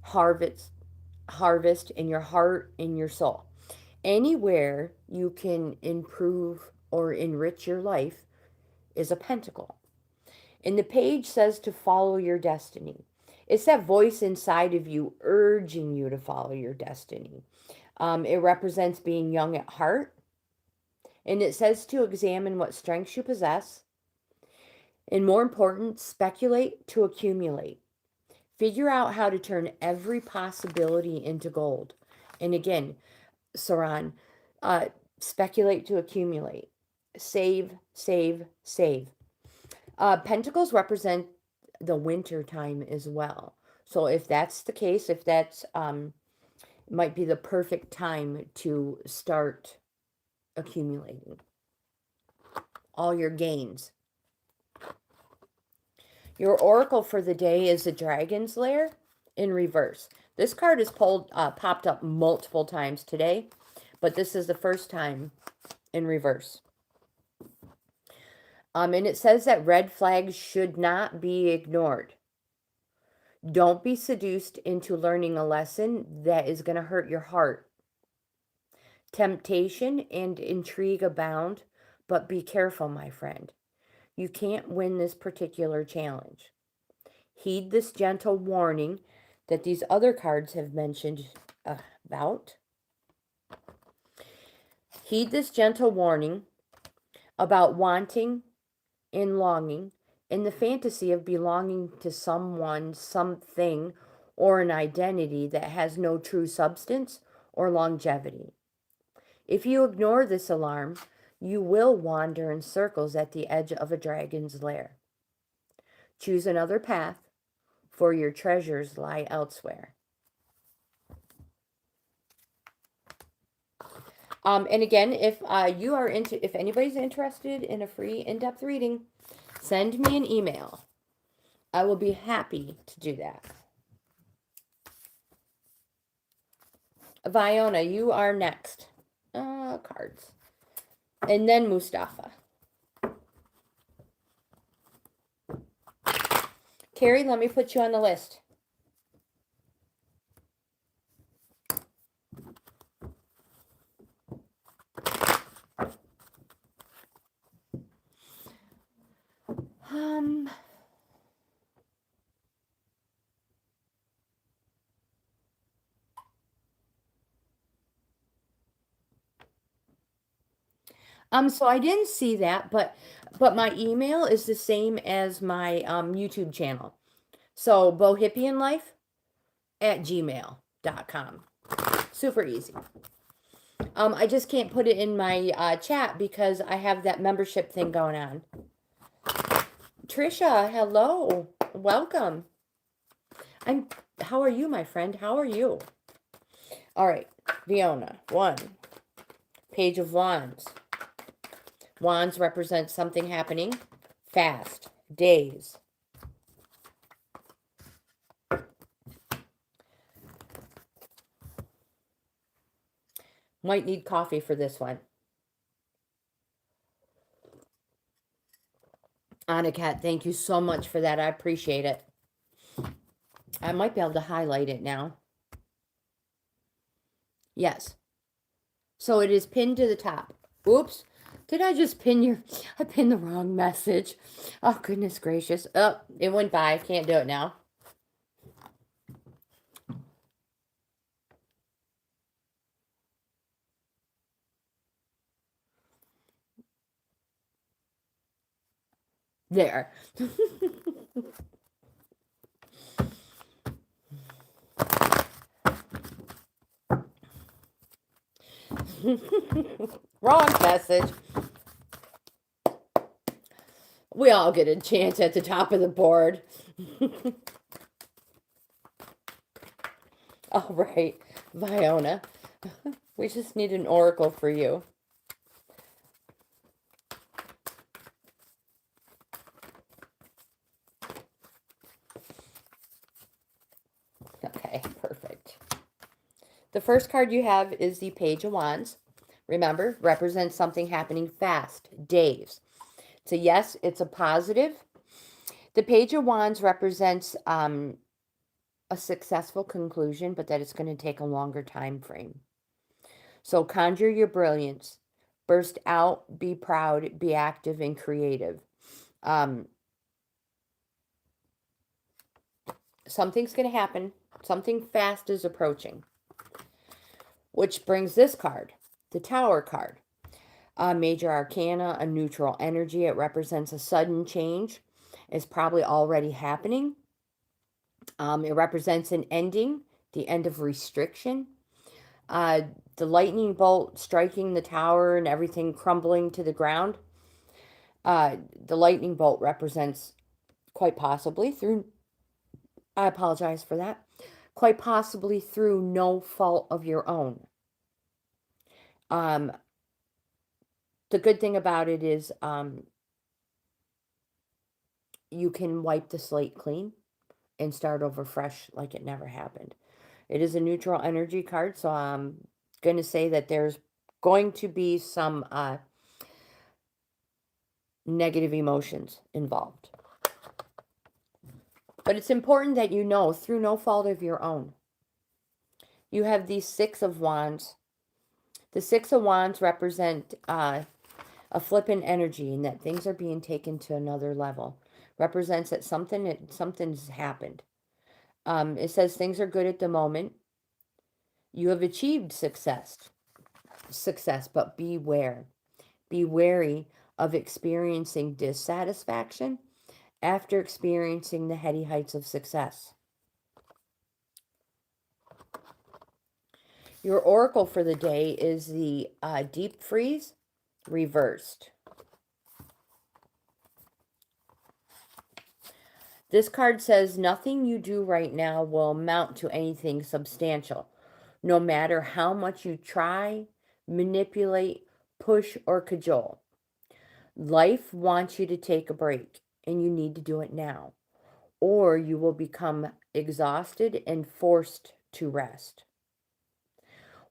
harvest in your heart, in your soul. Anywhere you can improve or enrich your life is a pentacle. And the Page says to follow your destiny. It's that voice inside of you urging you to follow your destiny. It represents being young at heart. And it says to examine what strengths you possess. And more important, speculate to accumulate. Figure out how to turn every possibility into gold. And again, Saran, speculate to accumulate. Save, save, save. Pentacles represent the winter time as well. So if that's the case, if that's might be the perfect time to start accumulating all your gains. Your oracle for the day is the Dragon's Lair in reverse. This card is popped up multiple times today, but this is the first time in reverse. And it says that red flags should not be ignored. Don't be seduced into learning a lesson that is going to hurt your heart. Temptation and intrigue abound, but be careful, my friend. You can't win this particular challenge. Heed this gentle warning that these other cards have mentioned about. Heed this gentle warning about wanting and longing and the fantasy of belonging to someone, something, or an identity that has no true substance or longevity. If you ignore this alarm, you will wander in circles at the edge of a dragon's lair. Choose another path, for your treasures lie elsewhere. And again, if anybody's interested in a free in-depth reading, send me an email. I will be happy to do that. Viona, you are next. Cards. And then Mustafa. Carrie, let me put you on the list. So I didn't see that, but my email is the same as my YouTube channel. So Bohippianlife@gmail.com. Super easy. I just can't put it in my chat because I have that membership thing going on. Trisha, hello. Welcome. How are you, my friend? How are you? All right. Viona, 1. Page of Wands. Wands represent something happening fast. Days. Might need coffee for this one. Anakat, thank you so much for that. I appreciate it. I might be able to highlight it now. Yes. So it is pinned to the top. Oops. Did I just I pinned the wrong message. Oh, goodness gracious. Oh, it went by. I can't do it now. There. Wrong message. We all get a chance at the top of the board. All right, Viona. We just need an oracle for you. Okay, perfect. The first card you have is the Page of Wands. Remember, represents something happening fast, days. So yes, it's a positive. The Page of Wands represents a successful conclusion, but that it's going to take a longer time frame. So conjure your brilliance. Burst out, be proud, be active and creative. Something's going to happen. Something fast is approaching. Which brings this card, the Tower card. Major Arcana, a neutral energy. It represents a sudden change. It's probably already happening. It represents an ending, the end of restriction. The lightning bolt striking the tower and everything crumbling to the ground. The lightning bolt represents quite possibly through, I apologize for that, quite possibly through no fault of your own. The good thing about it is you can wipe the slate clean and start over fresh like it never happened. It is a neutral energy card, so I'm going to say that there's going to be some negative emotions involved. But it's important that you know, through no fault of your own. You have the Six of Wands. The Six of Wands represent a flippant energy, and that things are being taken to another level. Represents that something's happened. It says things are good at the moment. You have achieved success, but beware. Be wary of experiencing dissatisfaction after experiencing the heady heights of success. Your oracle for the day is the Deep Freeze reversed. This card says nothing you do right now will amount to anything substantial, no matter how much you try, manipulate, push, or cajole. Life wants you to take a break, and you need to do it now, or you will become exhausted and forced to rest.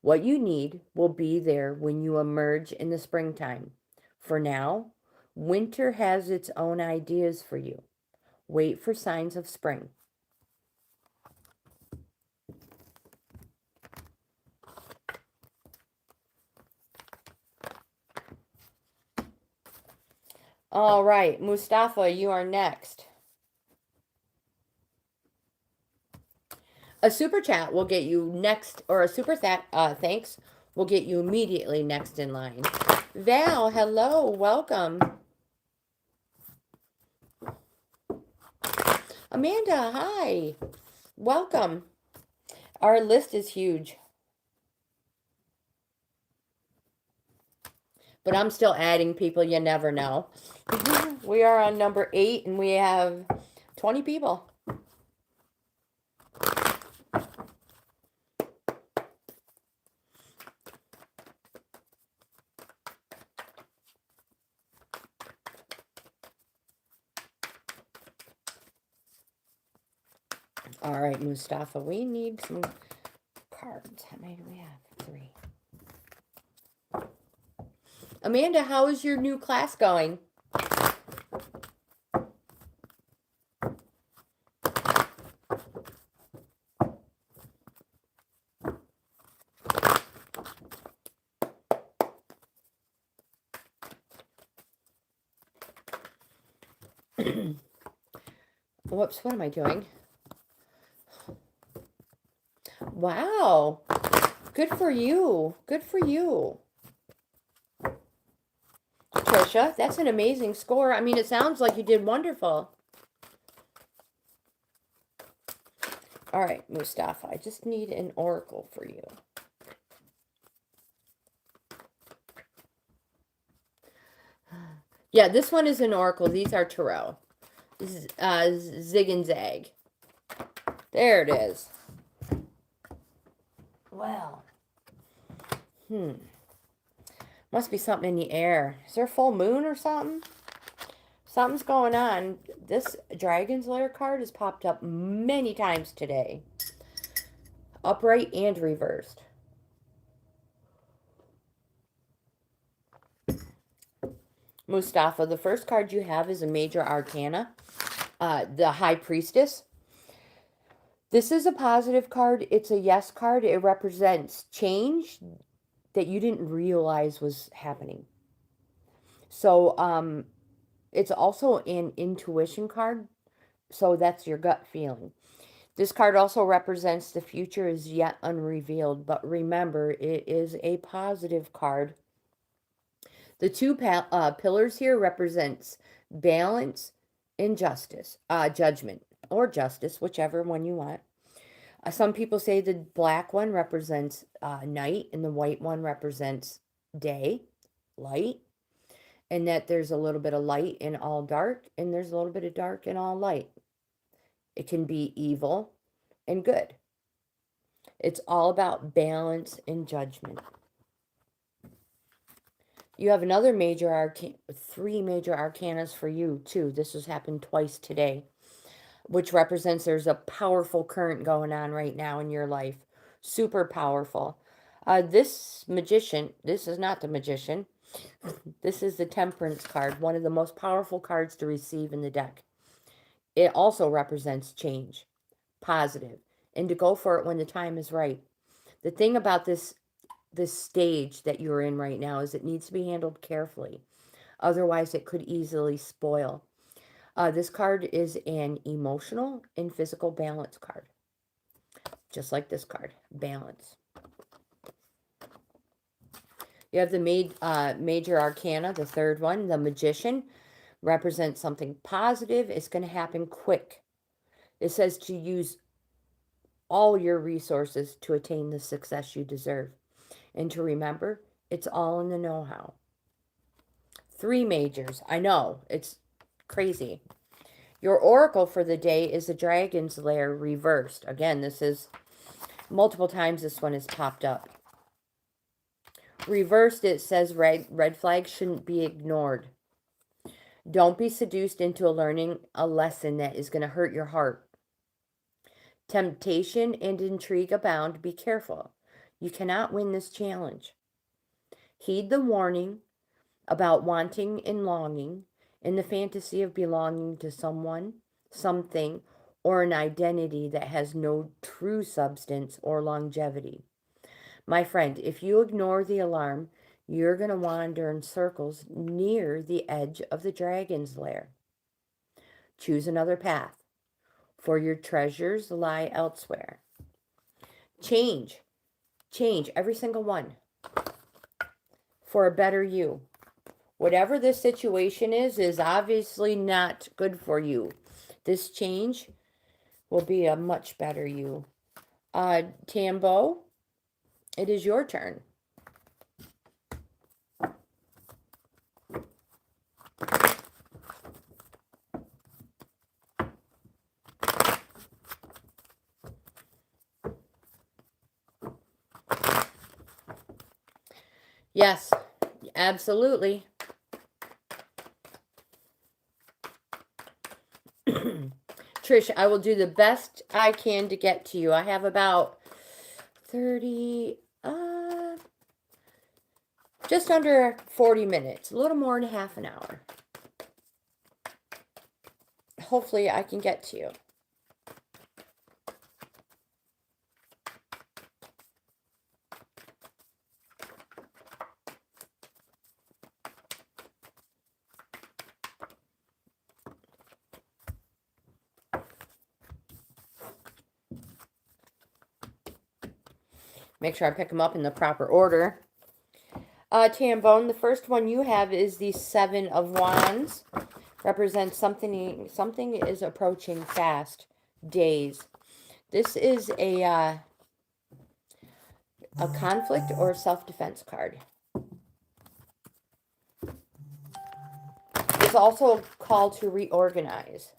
What you need will be there when you emerge in the springtime. For now, winter has its own ideas for you. Wait for signs of spring. All right, Mustafa, you are next. A super chat will get you next, or a super thanks will get you immediately next in line. Val, hello, welcome. Amanda, hi, welcome. Our list is huge, but I'm still adding people. You never know. We are on number 8 and we have 20 people. All right, Mustafa, we need some cards. How many do we have? 3. Amanda, how is your new class going? Whoops, what am I doing? Wow. Good for you. Good for you. Trisha, that's an amazing score. I mean, it sounds like you did wonderful. All right, Mustafa, I just need an oracle for you. Yeah, this one is an oracle. These are tarot. This is Zig and Zag. There it is. Well, must be something in the air. Is there a full moon or something? Something's going on. This Dragon's Lair card has popped up many times today. Upright and reversed. Mustafa, the first card you have is a major arcana, the High Priestess. This is a positive card. It's a yes card. It represents change that you didn't realize was happening. So it's also an intuition card. So that's your gut feeling. This card also represents the future is yet unrevealed. But remember, it is a positive card. The two pillars here represents balance and justice, judgment or justice, whichever one you want. Some people say the black one represents night and the white one represents day, light, and that there's a little bit of light in all dark and there's a little bit of dark in all light. It can be evil and good. It's all about balance and judgment. You have another major arcana, 3 major arcanas for you too. This has happened twice today, which represents there's a powerful current going on right now in your life. Super powerful. This magician, this is not the magician. This is the Temperance card, one of the most powerful cards to receive in the deck. It also represents change, positive, and to go for it when the time is right. The thing about this stage that you're in right now is it needs to be handled carefully. Otherwise, it could easily spoil. This card is an emotional and physical balance card. Just like this card, balance. You have the major arcana, the third one, the Magician, represents something positive. It's going to happen quick. It says to use all your resources to attain the success you deserve. And to remember, it's all in the know-how. 3 majors. I know, it's crazy. Your oracle for the day is the Dragon's Lair reversed. Again, this is multiple times this one has popped up. Reversed, it says red flags shouldn't be ignored. Don't be seduced into learning a lesson that is going to hurt your heart. Temptation and intrigue abound. Be careful. You cannot win this challenge. Heed the warning about wanting and longing in the fantasy of belonging to someone, something, or an identity that has no true substance or longevity. My friend, if you ignore the alarm, you're going to wander in circles near the edge of the Dragon's Lair. Choose another path, for your treasures lie elsewhere. Change, every single one, for a better you. Whatever this situation is obviously not good for you. This change will be a much better you. Tambo, it is your turn. Yes, absolutely. Trish, I will do the best I can to get to you. I have about 30, just under 40 minutes, a little more than half an hour. Hopefully I can get to you. Make sure I pick them up in the proper order. Tambone, the first one you have is the Seven of Wands. Represents something is approaching fast. Days. This is a conflict or self-defense card. It's also a call to reorganize.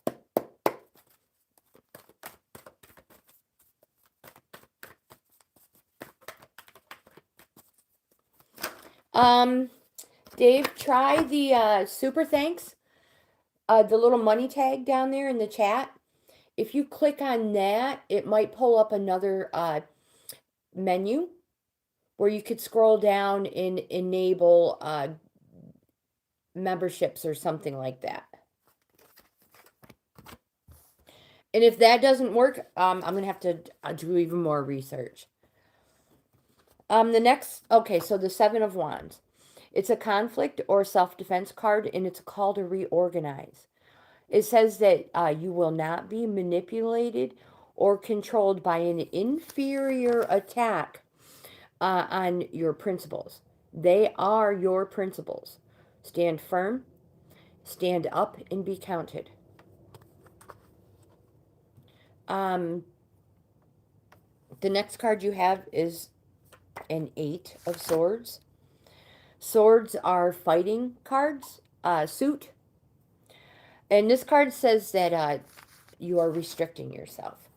Dave, try the super thanks. The little money tag down there in the chat. If you click on that, it might pull up another menu where you could scroll down and enable memberships or something like that. And if that doesn't work, I'm going to have to do even more research. The next, okay, so the Seven of Wands. It's a conflict or self-defense card, and it's a call to reorganize. It says that you will not be manipulated or controlled by an inferior attack on your principles. They are your principles. Stand firm, stand up, and be counted. The next card you have is an Eight of Swords. Swords are fighting cards, suit. And this card says that you are restricting yourself.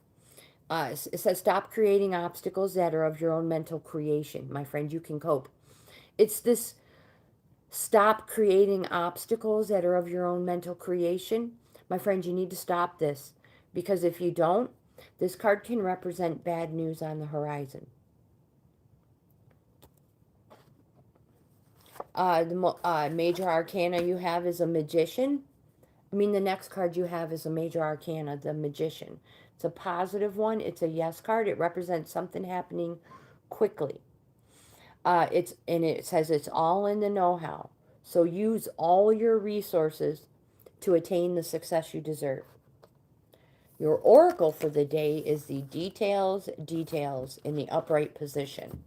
It says stop creating obstacles that are of your own mental creation. My friend, you can cope. It's this stop creating obstacles that are of your own mental creation. My friend, you need to stop this. Because if you don't, this card can represent bad news on the horizon. The major arcana you have is a magician. The next card you have is a major arcana, the magician. It's a positive one. It's a yes card. It represents something happening quickly. And it says it's all in the know-how. So use all your resources to attain the success you deserve. Your oracle for the day is the details in the upright position.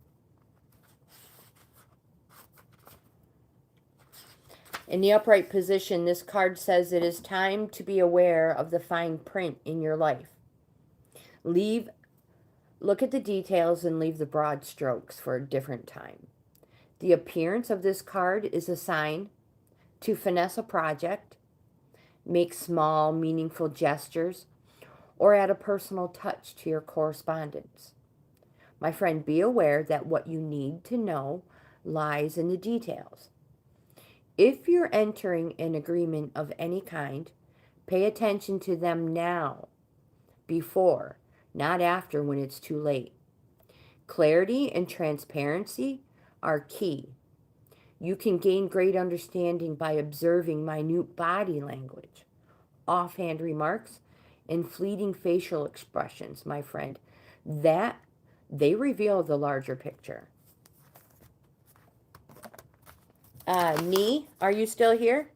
In the upright position, this card says it is time to be aware of the fine print in your life. Look at the details and leave the broad strokes for a different time. The appearance of this card is a sign to finesse a project, make small, meaningful gestures, or add a personal touch to your correspondence. My friend, be aware that what you need to know lies in the details. If you're entering an agreement of any kind, pay attention to them now, before, not after when it's too late. Clarity and transparency are key. You can gain great understanding by observing minute body language, offhand remarks, and fleeting facial expressions, my friend. That they reveal the larger picture. Nee, are you still here?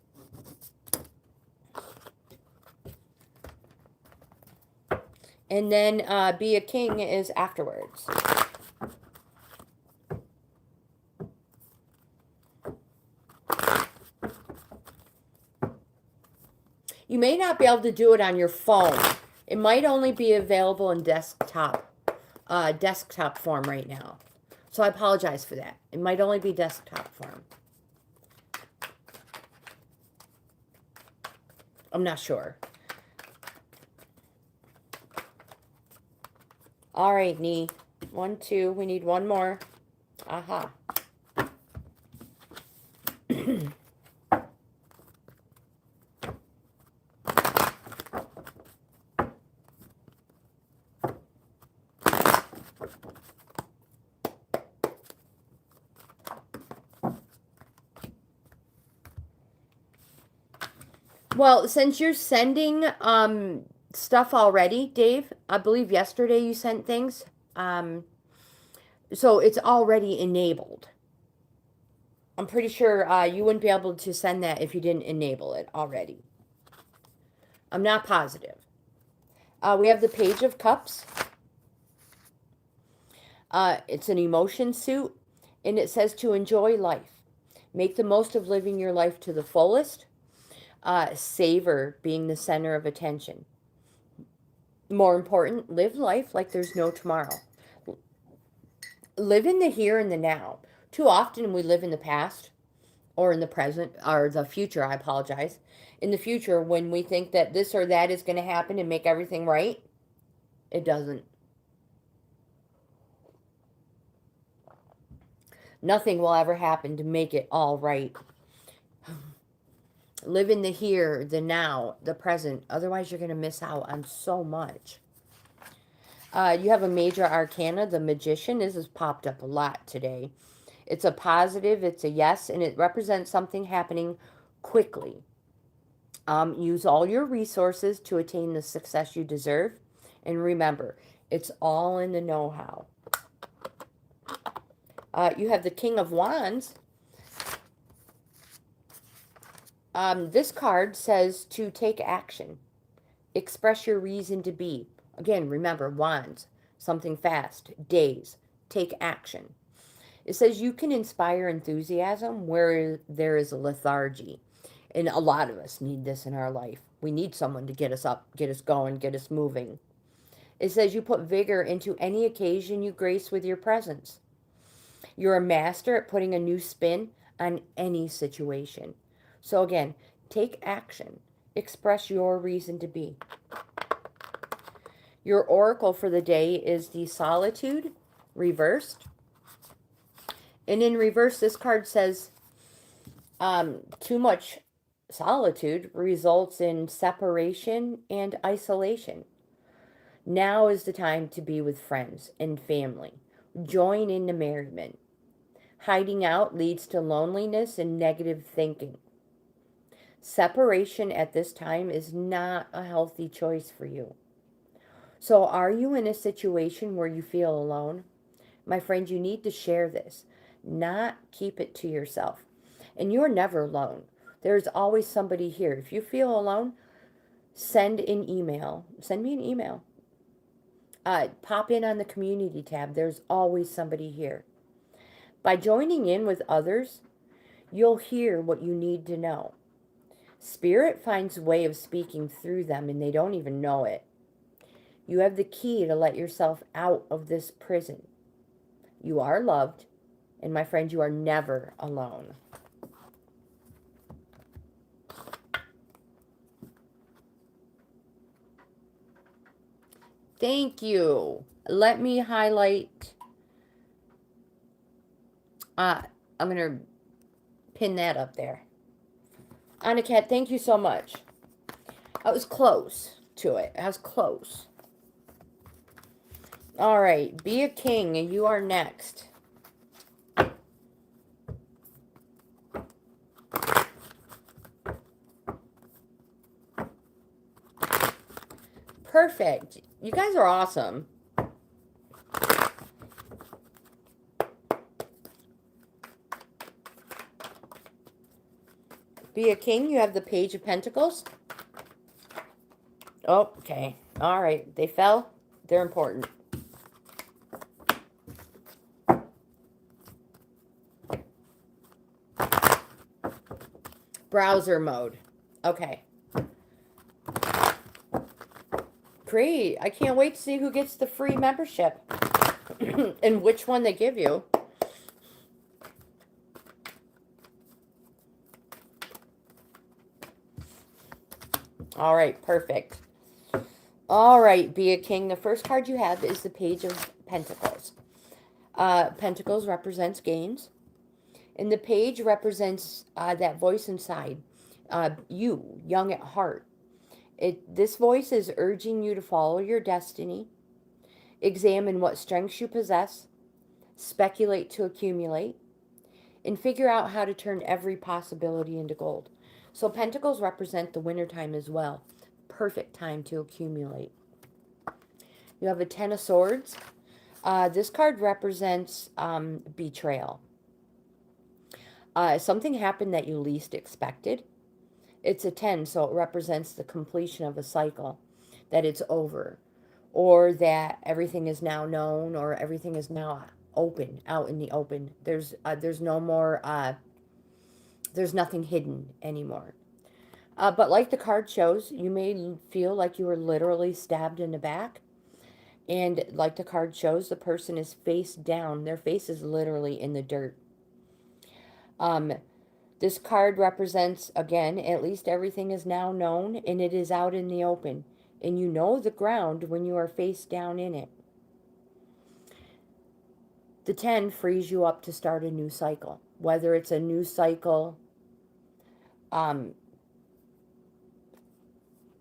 And then Be a King is afterwards. You may not be able to do it on your phone. It might only be available in desktop form right now. So I apologize for that. It might only be desktop form. I'm not sure. All right, Nee. 1, 2. We need one more. Aha. Well, since you're sending stuff already, Dave, I believe yesterday you sent things. So it's already enabled. I'm pretty sure you wouldn't be able to send that if you didn't enable it already. I'm not positive. We have the Page of Cups. It's an emotion suit, and it says to enjoy life. Make the most of living your life to the fullest. Savor being the center of attention. More important, live life like there's no tomorrow. Live in the here and the now. Too often we live in the past or in the present or the future, I apologize. In the future, when we think that this or that is going to happen and make everything right, it doesn't. Nothing will ever happen to make it all right. Live in the here, the now, the present. Otherwise, you're going to miss out on so much. You have a major arcana, the Magician. This has popped up a lot today. It's a positive, it's a yes, and it represents something happening quickly. Use all your resources to attain the success you deserve. And remember, it's all in the know-how. You have the King of Wands. This card says to take action. Express your reason to be. Again, remember, wands, something fast, days, take action. It says you can inspire enthusiasm where there is a lethargy. And a lot of us need this in our life. We need someone to get us up, get us going, get us moving. It says you put vigor into any occasion you grace with your presence. You're a master at putting a new spin on any situation. So again, take action. Express your reason to be. Your oracle for the day is the Solitude reversed. And in reverse, this card says too much solitude results in separation and isolation. Now is the time to be with friends and family. Join in the merriment. Hiding out leads to loneliness and negative thinking. Separation at this time is not a healthy choice for you. So are you in a situation where you feel alone? My friend, you need to share this, not keep it to yourself. And you're never alone. There's always somebody here. If you feel alone, send an email. Send me an email. Pop in on the community tab. There's always somebody here. By joining in with others, you'll hear what you need to know. Spirit finds a way of speaking through them and they don't even know it. You have the key to let yourself out of this prison. You are loved, and my friend, you are never alone. Thank you. Let me highlight. I'm going to pin that up there. Anakat, thank you so much. I was close to it. I was close. All right, be a king, and you are next. Perfect. You guys are awesome. Be a king, you have the Page of Pentacles. Oh, okay. All right, they fell. They're important. Browser mode. Okay. Great. I can't wait to see who gets the free membership and which one they give you. All right, perfect. All right, be a king. The first card you have is the Page of Pentacles. Pentacles represents GAINZ. And the page represents that voice inside. You, young at heart. This voice is urging you to follow your destiny. Examine what strengths you possess. Speculate to accumulate. And figure out how to turn every possibility into gold. So pentacles represent the wintertime as well. Perfect time to accumulate. You have a Ten of Swords. This card represents betrayal. Something happened that you least expected. It's a 10, so it represents the completion of a cycle, that it's over, or that everything is now known, or everything is now open, out in the open. There's no more There's nothing hidden anymore. But like the card shows, you may feel like you were literally stabbed in the back. And like the card shows, the person is face down. Their face is literally in the dirt. Um, this card represents, again, at least everything is now known and it is out in the open. And you know the ground when you are face down in it. The 10 frees you up to start a new cycle. Whether it's a new cycle,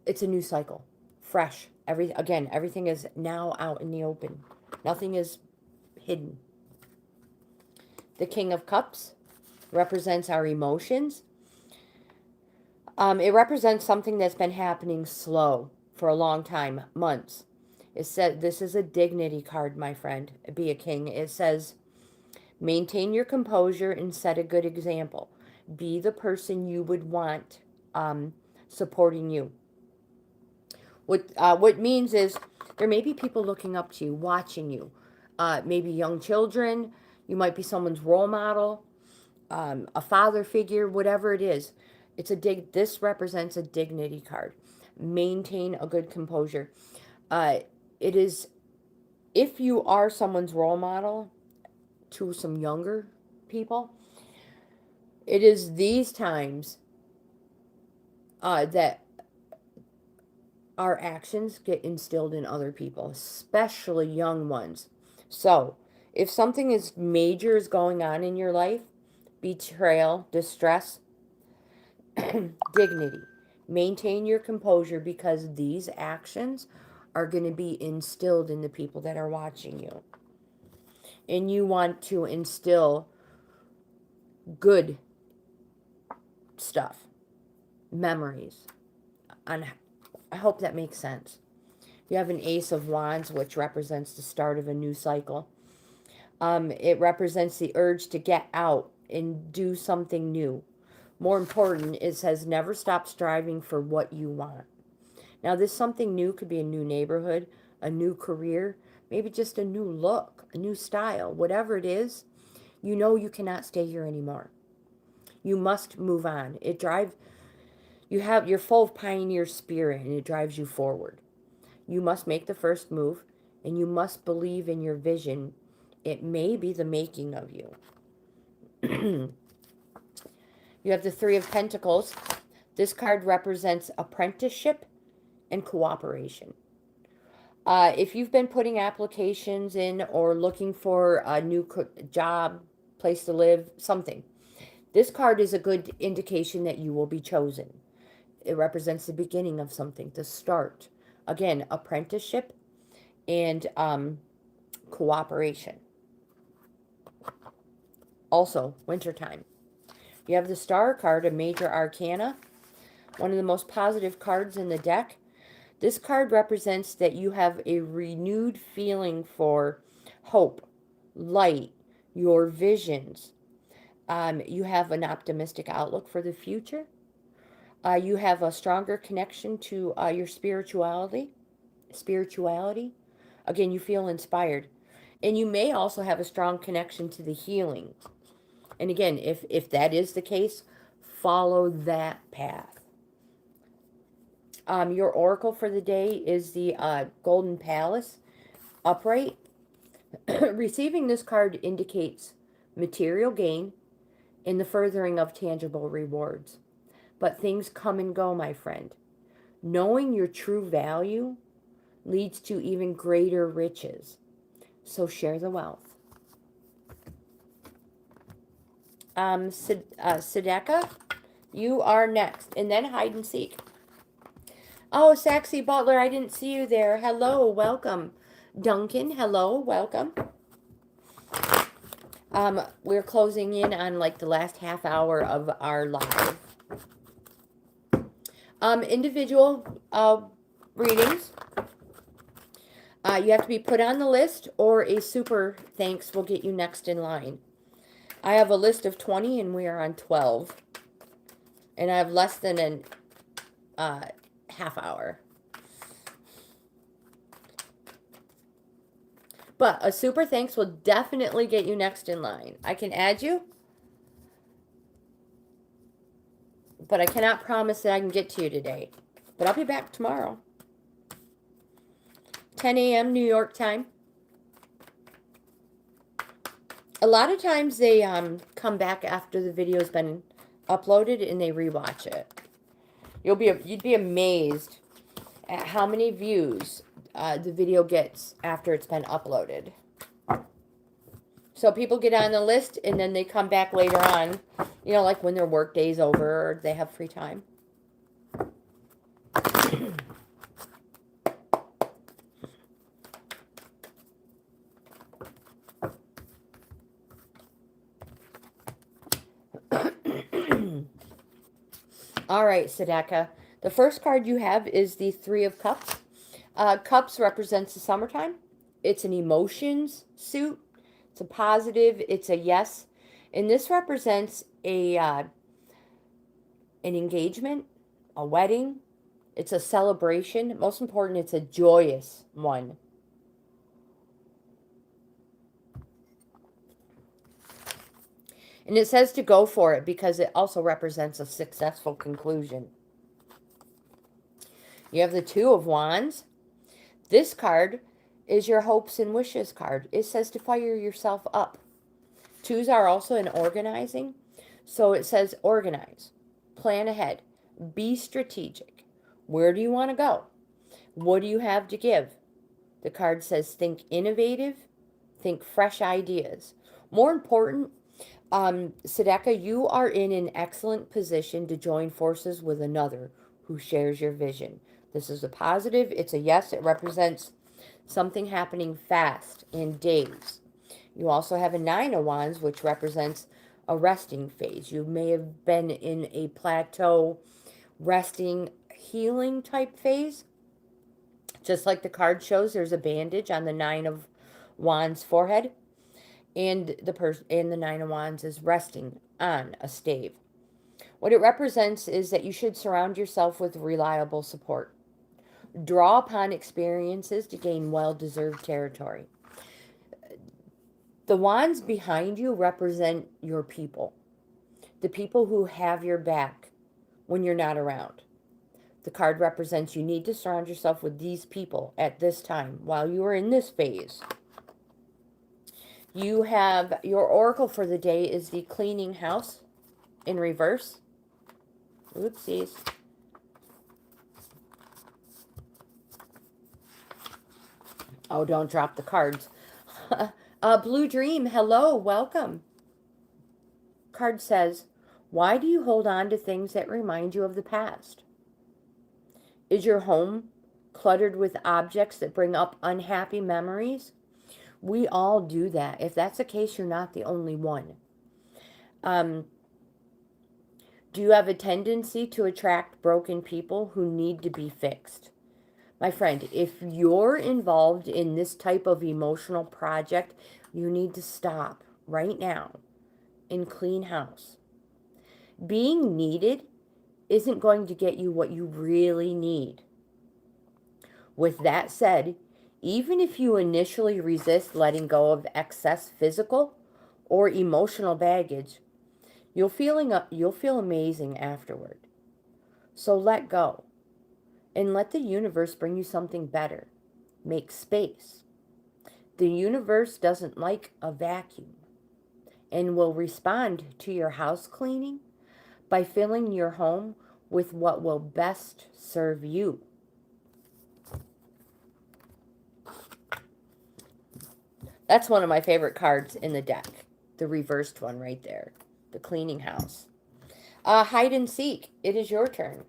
it's a new cycle. Fresh. Everything is now out in the open. Nothing is hidden. The King of Cups represents our emotions. It represents something that's been happening slow for a long time, months. It said this is a dignity card, my friend. Be a king. It says maintain your composure and set a good example. Be the person you would want supporting you. What means is there may be people looking up to you, watching you. Maybe young children. You might be someone's role model, a father figure, whatever it is. This represents a dignity card. Maintain a good composure. It is, if you are someone's role model to some younger people, it is these times that our actions get instilled in other people, especially young ones. So, if something major is going on in your life, betrayal, distress, dignity, maintain your composure because these actions are going to be instilled in the people that are watching you. And you want to instill good stuff, memories. I hope that makes sense. You have an Ace of Wands, which represents the start of a new cycle. It represents the urge to get out and do something new. More important, it says never stop striving for what you want. Now, this something new could be a new neighborhood, a new career, maybe just a new look, a new style, whatever it is. You know you cannot stay here anymore. You must move on. You're full of pioneer spirit and it drives you forward. You must make the first move and you must believe in your vision. It may be the making of you. You have the Three of Pentacles. This card represents apprenticeship and cooperation. If you've been putting applications in or looking for a new job, place to live, something, this card is a good indication that you will be chosen. It represents the beginning of something, the start. Again, apprenticeship and cooperation. Also, wintertime. You have the Star card, a major arcana, one of the most positive cards in the deck. This card represents that you have a renewed feeling for hope, light, your visions. You have an optimistic outlook for the future. You have a stronger connection to your spirituality. Again, you feel inspired. And you may also have a strong connection to the healing. And again, if that is the case, follow that path. Your oracle for the day is the Golden Palace upright. Receiving this card indicates material gain in the furthering of tangible rewards. But things come and go, my friend. Knowing your true value leads to even greater riches. So share the wealth. Sedeka, you are next. And then hide and seek. Oh, Saxy Butler, I didn't see you there. Hello, welcome. Duncan, hello, welcome. We're closing in on like the last half hour of our live. Individual readings. You have to be put on the list or a super thanks will get you next in line. I have a list of 20 and we are on 12. And I have less than a half hour. But a super thanks will definitely get you next in line. I can add you. But I cannot promise that I can get to you today. But I'll be back tomorrow. 10 a.m. New York time. A lot of times they come back after the video's been uploaded and they rewatch it. You'd be amazed at how many views the video gets after it's been uploaded. So people get on the list and then they come back later on, you know, like when their work day's over or they have free time. All right, Sadeka. The first card you have is the Three of Cups. Cups represents the summertime. It's an emotions suit. It's a positive. It's a yes. And this represents an engagement, a wedding. It's a celebration. Most important, it's a joyous one. And it says to go for it because it also represents a successful conclusion. You have the Two of Wands. This card is your hopes and wishes card. It says to fire yourself up. Twos are also in organizing. So it says organize, plan ahead, be strategic. Where do you want to go? What do you have to give? The card says think innovative, think fresh ideas. More important, Sadeka, you are in an excellent position to join forces with another who shares your vision. This is a positive. It's a yes. It represents something happening fast in days. You also have a Nine of Wands, which represents a resting phase. You may have been in a plateau, resting, healing type phase. Just like the card shows, there's a bandage on the Nine of Wands forehead. And the Nine of Wands is resting on a stave. What it represents is that you should surround yourself with reliable support. Draw upon experiences to gain well-deserved territory. The wands behind you represent your people. The people who have your back when you're not around. The card represents you need to surround yourself with these people at this time while you are in this phase. You have your oracle for the day is the cleaning house in reverse. Oopsies. Oh, don't drop the cards. Blue Dream, hello, welcome. Card says, why do you hold on to things that remind you of the past? Is your home cluttered with objects that bring up unhappy memories? We all do that. If that's the case, you're not the only one. Do you have a tendency to attract broken people who need to be fixed? My friend, if you're involved in this type of emotional project, you need to stop right now and clean house. Being needed isn't going to get you what you really need. With that said, even if you initially resist letting go of excess physical or emotional baggage, you'll feel amazing afterward. So let go and let the universe bring you something better. Make space. The universe doesn't like a vacuum and will respond to your house cleaning by filling your home with what will best serve you. That's one of my favorite cards in the deck. The reversed one right there. The cleaning house. Hide and seek. It is your turn.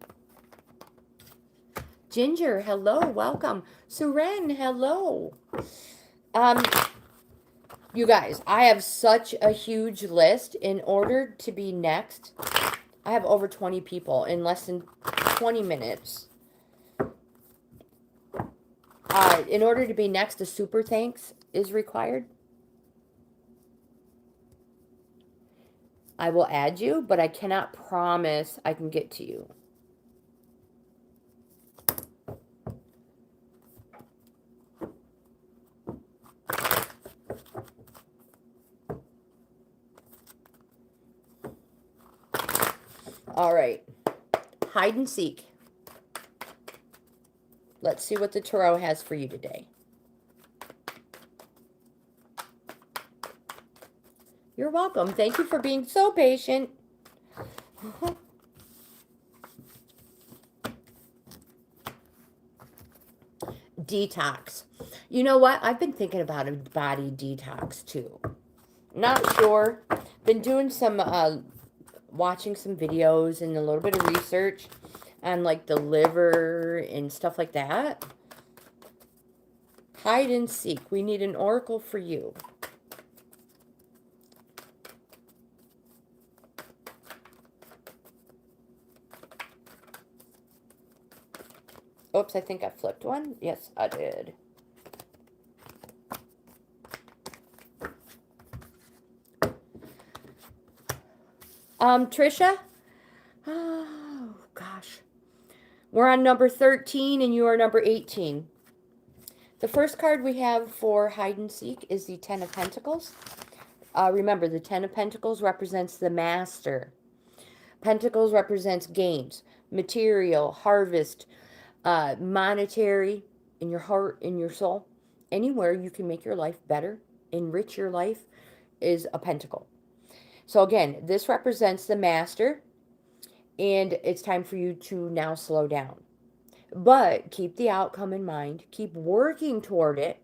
Ginger, hello, welcome. Suren, hello. You guys, I have such a huge list. In order to be next, I have over 20 people in less than 20 minutes. In order to be next, a super thanks is required. I will add you, but I cannot promise I can get to you. All right. hide and seek. Let's see what the tarot has for you today. You're welcome. Thank you for being so patient. Detox. You know what? I've been thinking about a body detox too. Not sure. Been doing some, watching some videos and a little bit of research on like the liver and stuff like that. Hide and seek. We need an oracle for you. Oops, I think I flipped one. Yes, I did. Trisha? Oh, gosh. We're on number 13 and you are number 18. The first card we have for hide and seek is the Ten of Pentacles. Remember, the Ten of Pentacles represents the master. Pentacles represents gains, material, harvest, monetary, in your heart, in your soul. Anywhere you can make your life better, enrich your life, is a pentacle. So again, this represents the master, and it's time for you to now slow down. But keep the outcome in mind. Keep working toward it.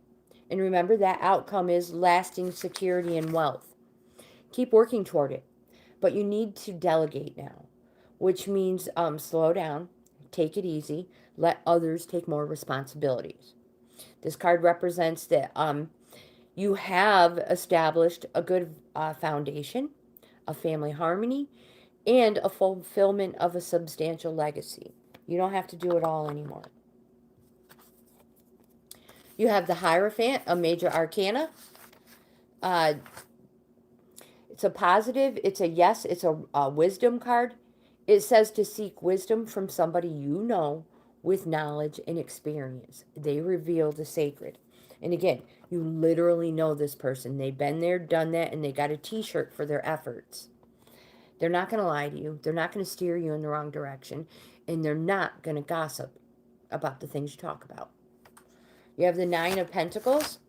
And remember, that outcome is lasting security and wealth. Keep working toward it. But you need to delegate now, which means slow down, take it easy, let others take more responsibilities. This card represents that you have established a good foundation, a family harmony, and a fulfillment of a substantial legacy. You don't have to do it all anymore. You have the Hierophant, a major arcana. It's a positive. It's a yes. It's a wisdom card. It says to seek wisdom from somebody you know with knowledge and experience. They reveal the sacred. And again, you literally know this person. They've been there, done that, and they got a t-shirt for their efforts. They're not going to lie to you. They're not going to steer you in the wrong direction. And they're not going to gossip about the things you talk about. You have the Nine of Pentacles.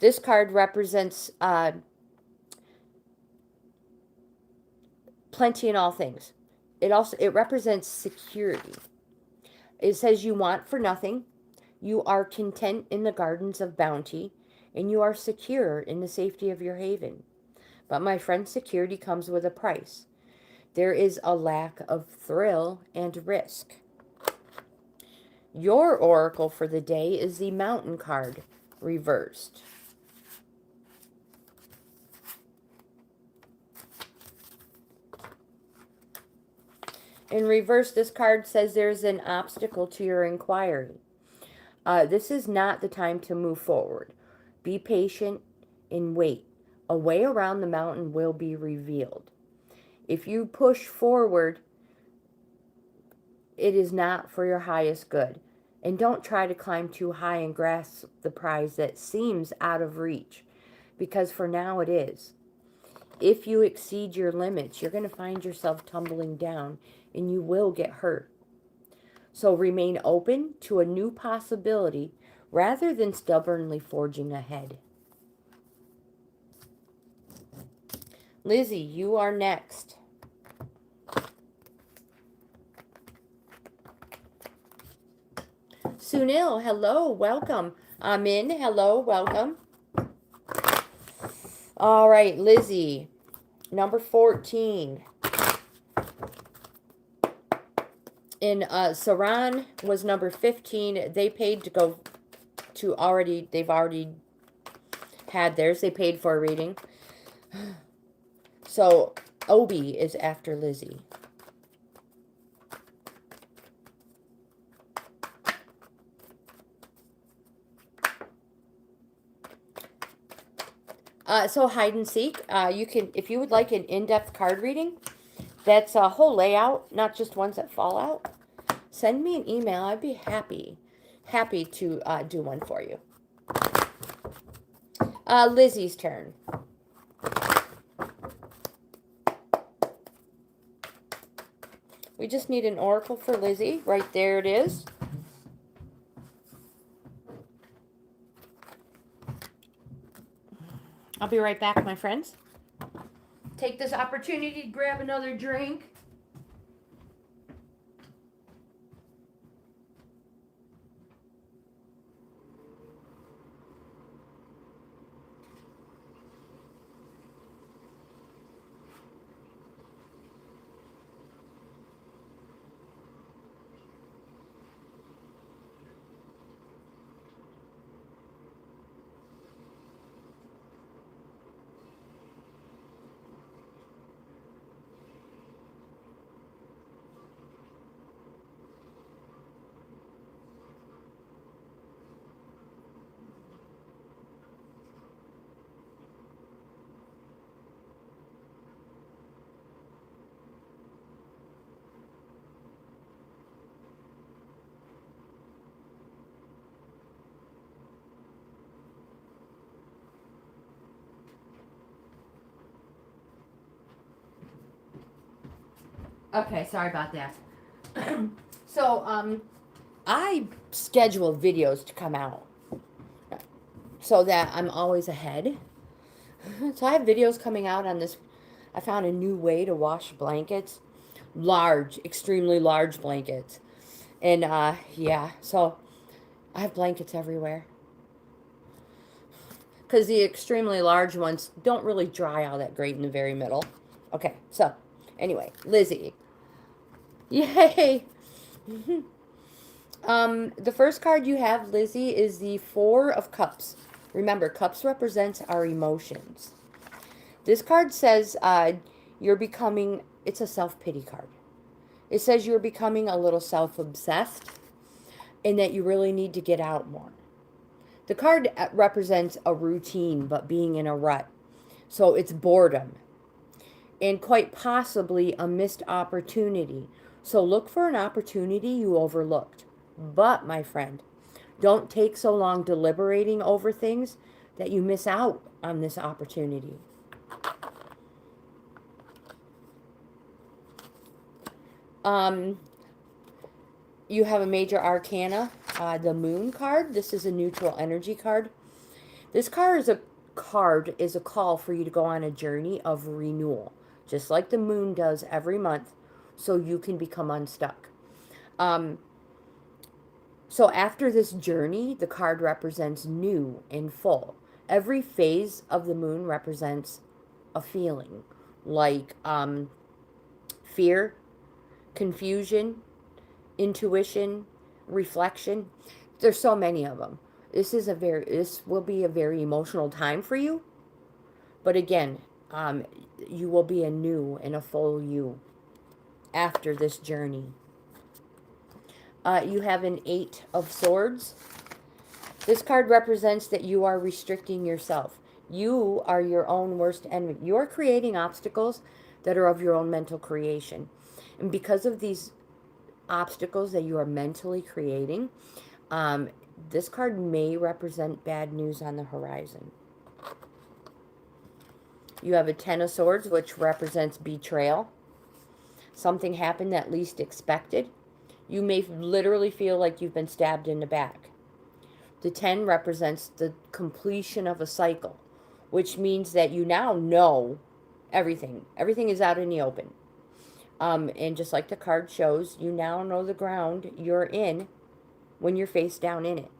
This card represents plenty in all things. It represents security. It says you want for nothing. You are content in the gardens of bounty. And you are secure in the safety of your haven. But my friend, security comes with a price. There is a lack of thrill and risk. Your oracle for the day is the Mountain card, reversed. In reverse, this card says there's an obstacle to your inquiry. This is not the time to move forward. Be patient and wait. A way around the mountain will be revealed. If you push forward, it is not for your highest good. And don't try to climb too high and grasp the prize that seems out of reach, because for now it is. If you exceed your limits, you're going to find yourself tumbling down and you will get hurt. So remain open to a new possibility rather than stubbornly forging ahead. Lizzie, you are next. Sunil, hello, welcome. Amin, hello, welcome. All right, Lizzie, number 14. And Saran was number 15. They paid to go to already, they've already had theirs. They paid for a reading. So Obi is after Lizzie. So hide and seek. You can, if you would like an in-depth card reading, that's a whole layout, not just ones that fall out. Send me an email. I'd be happy to do one for you. Lizzie's turn. We just need an oracle for Lizzie. Right there it is. I'll be right back, my friends. Take this opportunity to grab another drink. Okay, sorry about that. So, I schedule videos to come out so that I'm always ahead. So I have videos coming out on this. I found a new way to wash blankets. Large, extremely large blankets. And, yeah, so I have blankets everywhere. Because the extremely large ones don't really dry all that great in the very middle. Okay, so, anyway, Lizzie. Yay! The first card you have, Lizzie, is the Four of Cups. Remember, cups represents our emotions. This card says you're becoming, it's a self-pity card. It says you're becoming a little self-obsessed and that you really need to get out more. The card represents a routine, but being in a rut. So it's boredom and quite possibly a missed opportunity. So look for an opportunity you overlooked. But, my friend, don't take so long deliberating over things that you miss out on this opportunity. You have a major arcana, the Moon card. This is a neutral energy card. This card is a call for you to go on a journey of renewal, just like the moon does every month, so you can become unstuck. So after this journey, the card represents new and full. Every phase of the moon represents a feeling, like fear, confusion, intuition, reflection. There's so many of them. This will be a very emotional time for you. But again, you will be a new and a full you after this journey. You have an Eight of Swords. This card represents that you are restricting yourself. You are your own worst enemy. You are creating obstacles that are of your own mental creation. And because of these obstacles that you are mentally creating, this card may represent bad news on the horizon. You have a Ten of Swords, which represents betrayal. Something happened that least expected. You may literally feel like you've been stabbed in the back. The 10 represents the completion of a cycle, which means that you now know everything. Everything is out in the open. And just like the card shows, you now know the ground you're in when you're face down in it.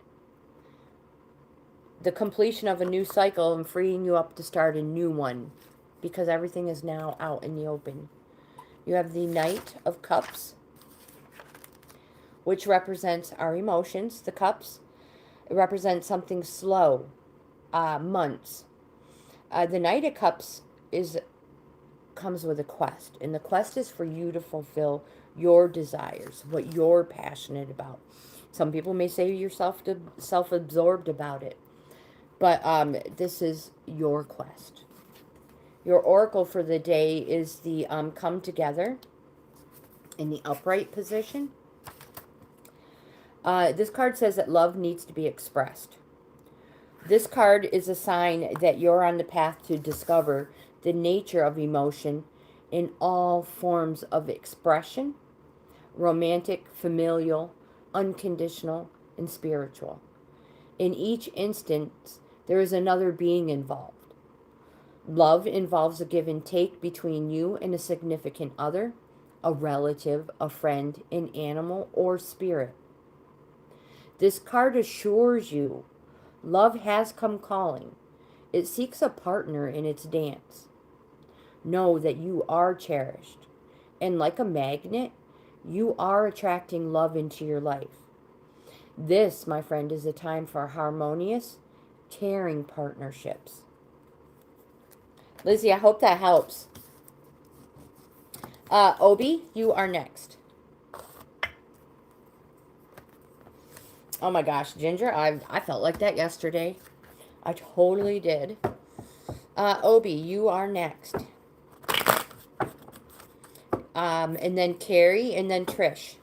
The completion of a new cycle and freeing you up to start a new one, because everything is now out in the open. You have the Knight of Cups, which represents our emotions. The cups, it represents something slow, months. The Knight of Cups comes with a quest, and the quest is for you to fulfill your desires, what you're passionate about. Some people may say you're self-absorbed about it, but this is your quest. Your oracle for the day is the Come Together in the upright position. This card says that love needs to be expressed. This card is a sign that you're on the path to discover the nature of emotion in all forms of expression romantic, familial, unconditional, and spiritual. In each instance, there is another being involved. Love involves a give and take between you and a significant other, a relative, a friend, an animal, or spirit. This card assures you love has come calling. It seeks a partner in its dance. Know that you are cherished, and like a magnet, you are attracting love into your life. This, my friend, is a time for harmonious, caring partnerships. Lizzie, I hope that helps. Obi, you are next. Oh my gosh, Ginger, I felt like that yesterday. I totally did. Obi, you are next. And then Carrie, and then Trish.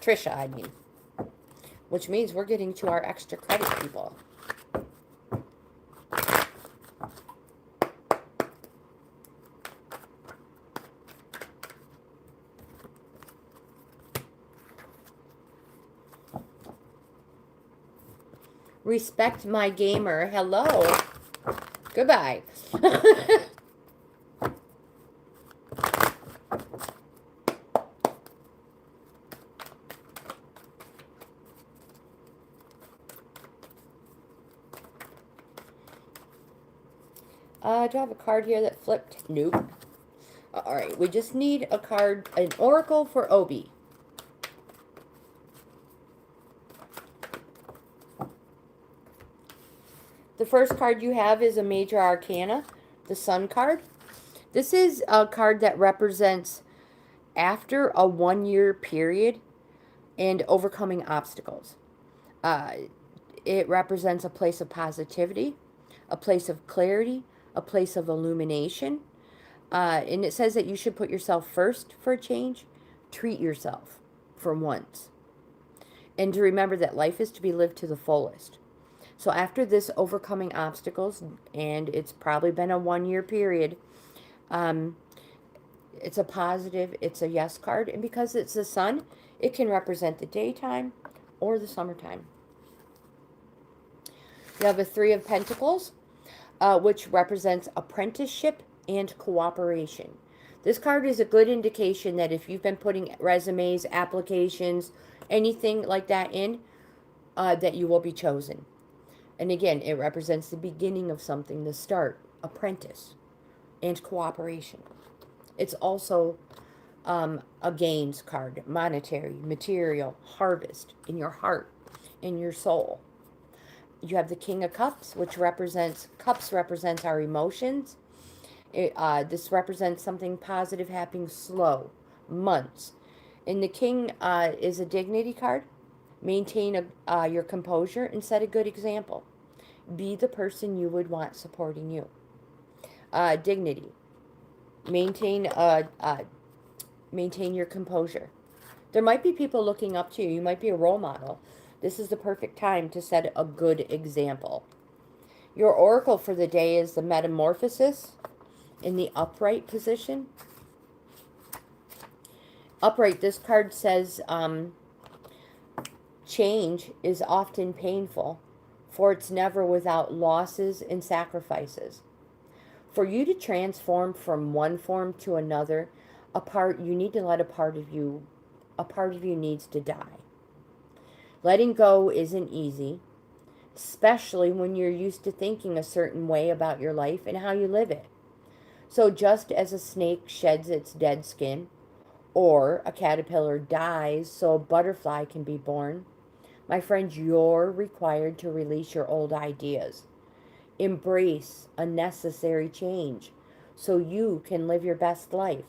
Trisha, I mean. Which means we're getting to our extra credit, people. Respect my gamer. Hello. Goodbye. Do I have a card here that flipped? Nope. Alright, we just need a card, an oracle for Obi. The first card you have is a major arcana, the Sun card. This is a card that represents after a 1-year period and overcoming obstacles. It represents a place of positivity, a place of clarity, a place of illumination. And it says that you should put yourself first for a change. Treat yourself for once. And to remember that life is to be lived to the fullest. So after this overcoming obstacles, and it's probably been a 1-year period, it's a positive, it's a yes card. And because it's the sun, it can represent the daytime or the summertime. You have a 3 of Pentacles, which represents apprenticeship and cooperation. This card is a good indication that if you've been putting resumes, applications, anything like that in, that you will be chosen. And again, it represents the beginning of something, the start, apprentice, and cooperation. It's also a GAINZ card, monetary, material, harvest, in your heart, in your soul. You have the King of Cups, which represents our emotions. This represents something positive happening slow, months. And the King is a dignity card. Maintain your composure and set a good example. Be the person you would want supporting you. Dignity. Maintain your composure. There might be people looking up to you. You might be a role model. This is the perfect time to set a good example. Your oracle for the day is the Metamorphosis in the upright position. Upright, this card says change is often painful, for it's never without losses and sacrifices. For you to transform from one form to another, you need to let a part of you needs to die. Letting go isn't easy, especially when you're used to thinking a certain way about your life and how you live it. So just as a snake sheds its dead skin, or a caterpillar dies so a butterfly can be born, my friend, you're required to release your old ideas. Embrace a necessary change so you can live your best life.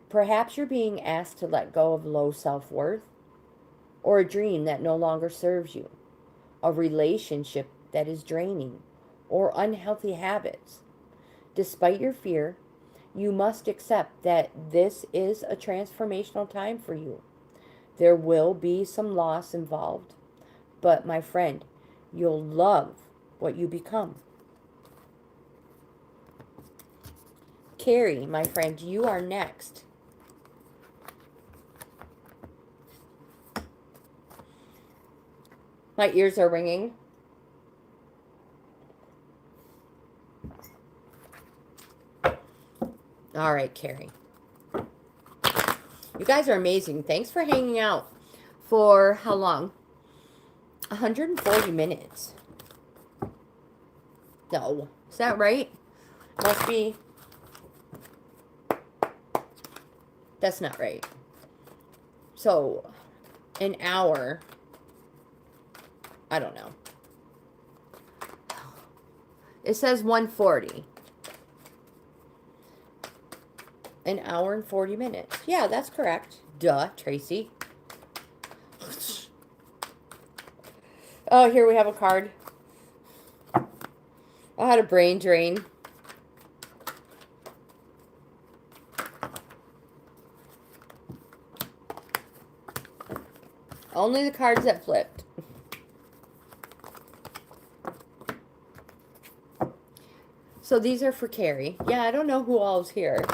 Perhaps you're being asked to let go of low self-worth, or a dream that no longer serves you, a relationship that is draining, or unhealthy habits. Despite your fear, you must accept that this is a transformational time for you. There will be some loss involved, but my friend, you'll love what you become. Carrie, my friend, you are next. My ears are ringing. All right, Carrie. You guys are amazing. Thanks for hanging out for how long? 140 minutes. No. Is that right? Must be. That's not right. So, an hour. I don't know. It says 140. An hour and 40 minutes. Yeah, that's correct. Duh, Tracy. Oh, here we have a card. I had a brain drain. Only the cards that flipped. So these are for Carrie. Yeah, I don't know who all's here.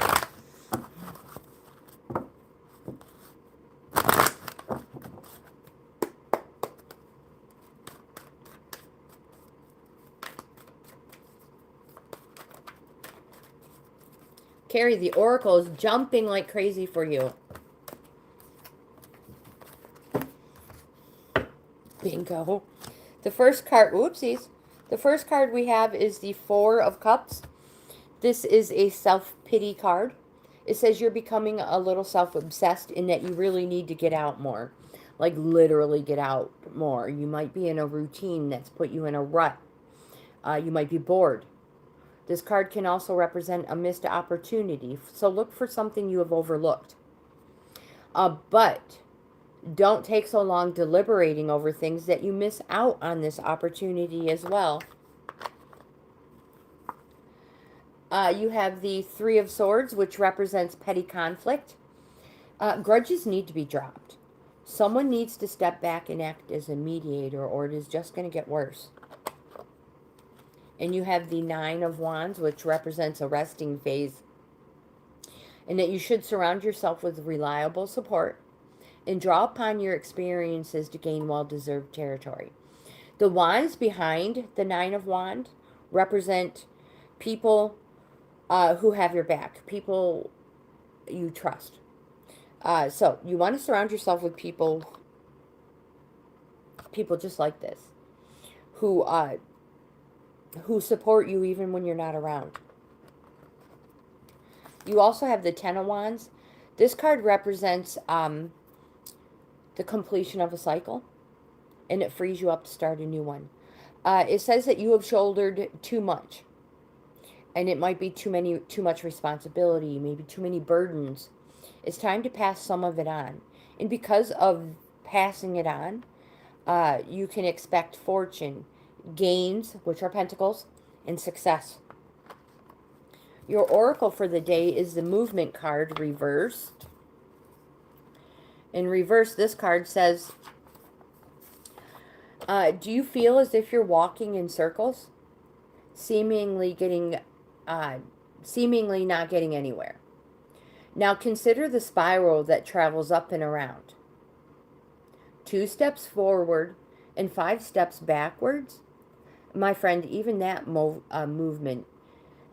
Carrie, the oracle is jumping like crazy for you. Bingo. The first card, whoopsies. The first card we have is the Four of Cups. This is a self-pity card. It says you're becoming a little self-obsessed in that you really need to get out more. Like literally get out more. You might be in a routine that's put you in a rut. You might be bored. This card can also represent a missed opportunity. So look for something you have overlooked. But don't take so long deliberating over things that you miss out on this opportunity as well. You have the Three of Swords, which represents petty conflict. Grudges need to be dropped. Someone needs to step back and act as a mediator, or it is just going to get worse. And you have the Nine of Wands, which represents a resting phase. And that you should surround yourself with reliable support and draw upon your experiences to gain well-deserved territory. The wands behind the Nine of Wands represent people who have your back, people you trust. So you want to surround yourself with people just like this, who support you even when you're not around. You also have the Ten of Wands. This card represents the completion of a cycle, and it frees you up to start a new one. It says that you have shouldered too much, and it might be too much responsibility, maybe too many burdens. It's time to pass some of it on, and because of passing it on, you can expect fortune, gains, which are pentacles, and success. Your oracle for the day is the Movement card reversed. In reverse, this card says, do you feel as if you're walking in circles, seemingly not getting anywhere? Now consider the spiral that travels up and around. 2 steps forward and 5 steps backwards. My friend, even that movement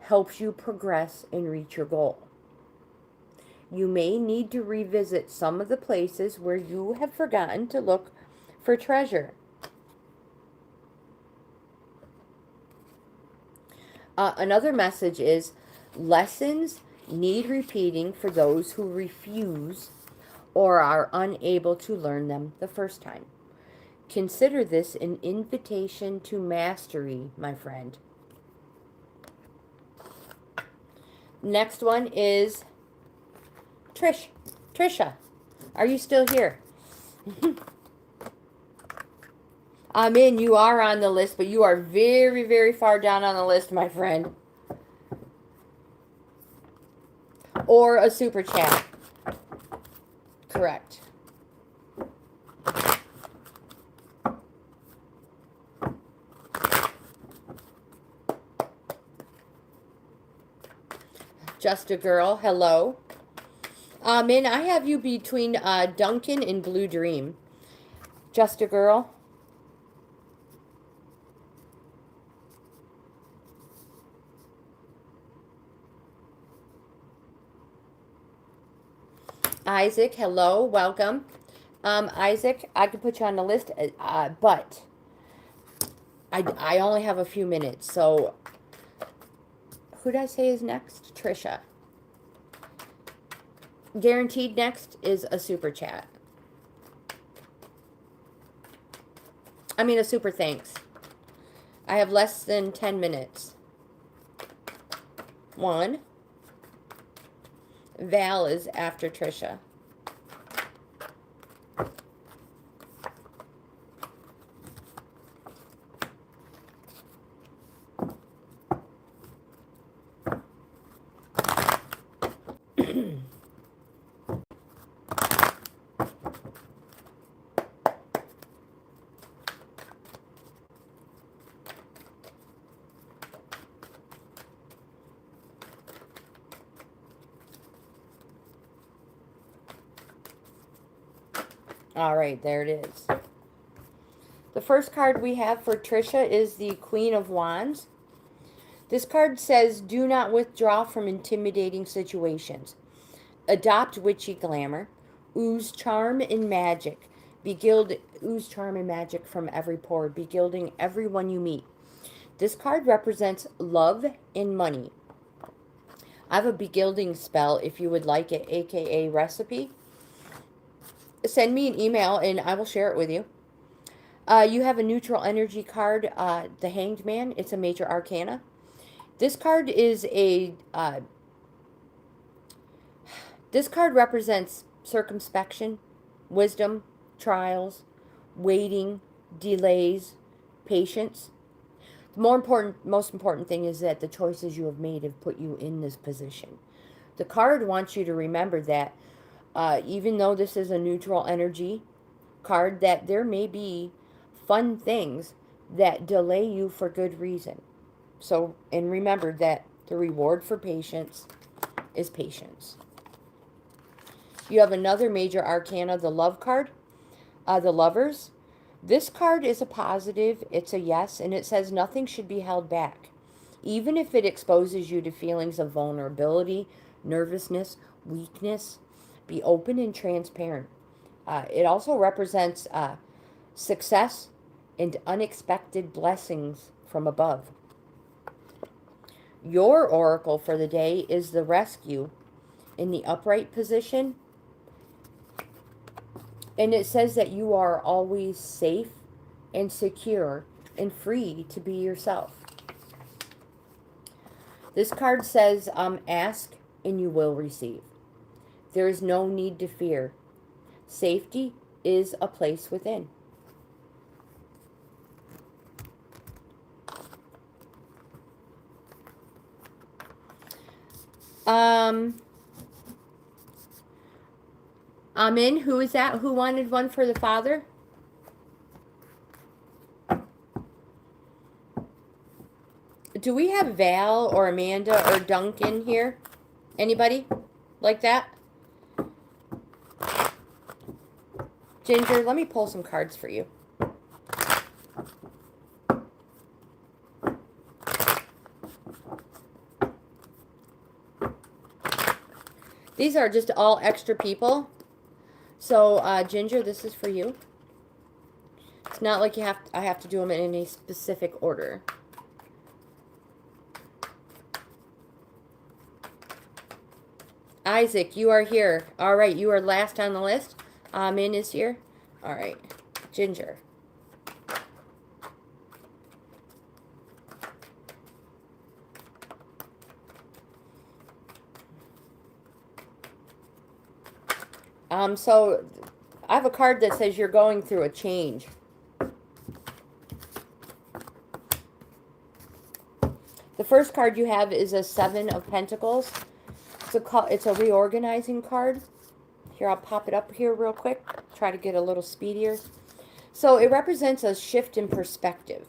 helps you progress and reach your goal. You may need to revisit some of the places where you have forgotten to look for treasure. Another message is lessons need repeating for those who refuse or are unable to learn them the first time. Consider this an invitation to mastery, my friend. Next one is Trisha. Are you still here? I'm in. You are on the list, but you are very, very far down on the list, my friend. Or a super chat. Correct. Just a girl. Hello. Min, I have you between Duncan and Blue Dream. Just a girl. Isaac, hello, welcome. Isaac, I could put you on the list, but I only have a few minutes, so who did I say is next? Trisha. Guaranteed next is a super chat. I mean a super thanks. I have less than 10 minutes. One. Val is after Trisha. All right, there it is. The first card we have for Trisha is the Queen of Wands. This card says, do not withdraw from intimidating situations. Adopt witchy glamour. Ooze charm and magic. Ooze charm and magic from every pore, begilding everyone you meet. This card represents love and money. I have a begilding spell if you would like it, aka recipe. Send me an email and I will share it with you. You have a neutral energy card, the Hanged Man. It's a major arcana. This card is a... this card represents circumspection, wisdom, trials, waiting, delays, patience. The most important thing is that the choices you have made have put you in this position. The card wants you to remember that even though this is a neutral energy card, that there may be fun things that delay you for good reason. So, and remember that the reward for patience is patience. You have another major arcana, the Love card, the Lovers. This card is a positive, it's a yes, and it says nothing should be held back. Even if it exposes you to feelings of vulnerability, nervousness, weakness, be open and transparent. It also represents success and unexpected blessings from above. Your oracle for the day is the Rescue in the upright position. And it says that you are always safe and secure and free to be yourself. This card says, ask and you will receive. There is no need to fear. Safety is a place within. Amin, who is that? Who wanted one for the father? Do we have Val or Amanda or Duncan here? Anybody like that? Ginger, let me pull some cards for you. These are just all extra people. So, Ginger, this is for you. It's not like I have to do them in any specific order. Isaac, you are here. All right, you are last on the list. Min is here. All right, Ginger. So I have a card that says you're going through a change. The first card you have is a Seven of Pentacles. It's a reorganizing card. Here, I'll pop it up here real quick. Try to get a little speedier. So it represents a shift in perspective.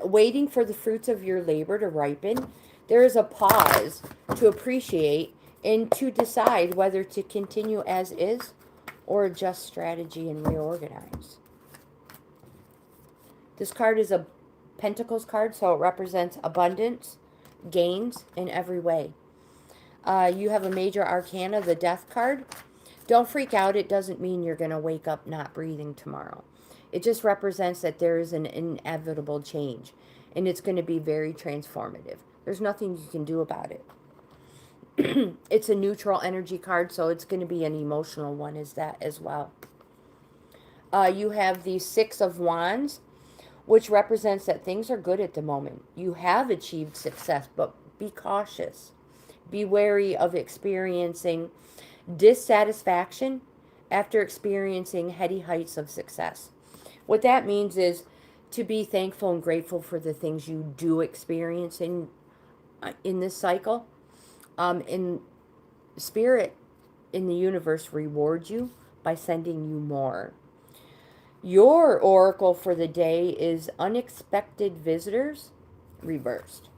Waiting for the fruits of your labor to ripen. There is a pause to appreciate and to decide whether to continue as is or adjust strategy and reorganize. This card is a Pentacles card, so it represents abundance, gains in every way. You have a major arcana, the Death card. Don't freak out. It doesn't mean you're going to wake up not breathing tomorrow. It just represents that there is an inevitable change, and it's going to be very transformative. There's nothing you can do about it. It's a neutral energy card, so it's going to be an emotional one as well. You have the Six of Wands, which represents that things are good at the moment. You have achieved success, but be cautious. Be wary of experiencing dissatisfaction after experiencing heady heights of success. What that means is to be thankful and grateful for the things you do experience in this cycle. In spirit, in the universe, rewards you by sending you more. Your oracle for the day is unexpected visitors reversed.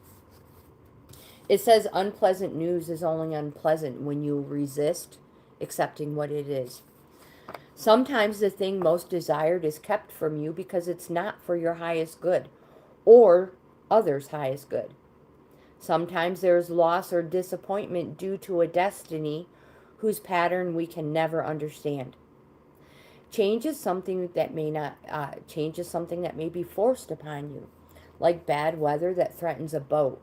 It says unpleasant news is only unpleasant when you resist accepting what it is. Sometimes the thing most desired is kept from you because it's not for your highest good or others' highest good. Sometimes there is loss or disappointment due to a destiny whose pattern we can never understand. Change is something that may be forced upon you, like bad weather that threatens a boat.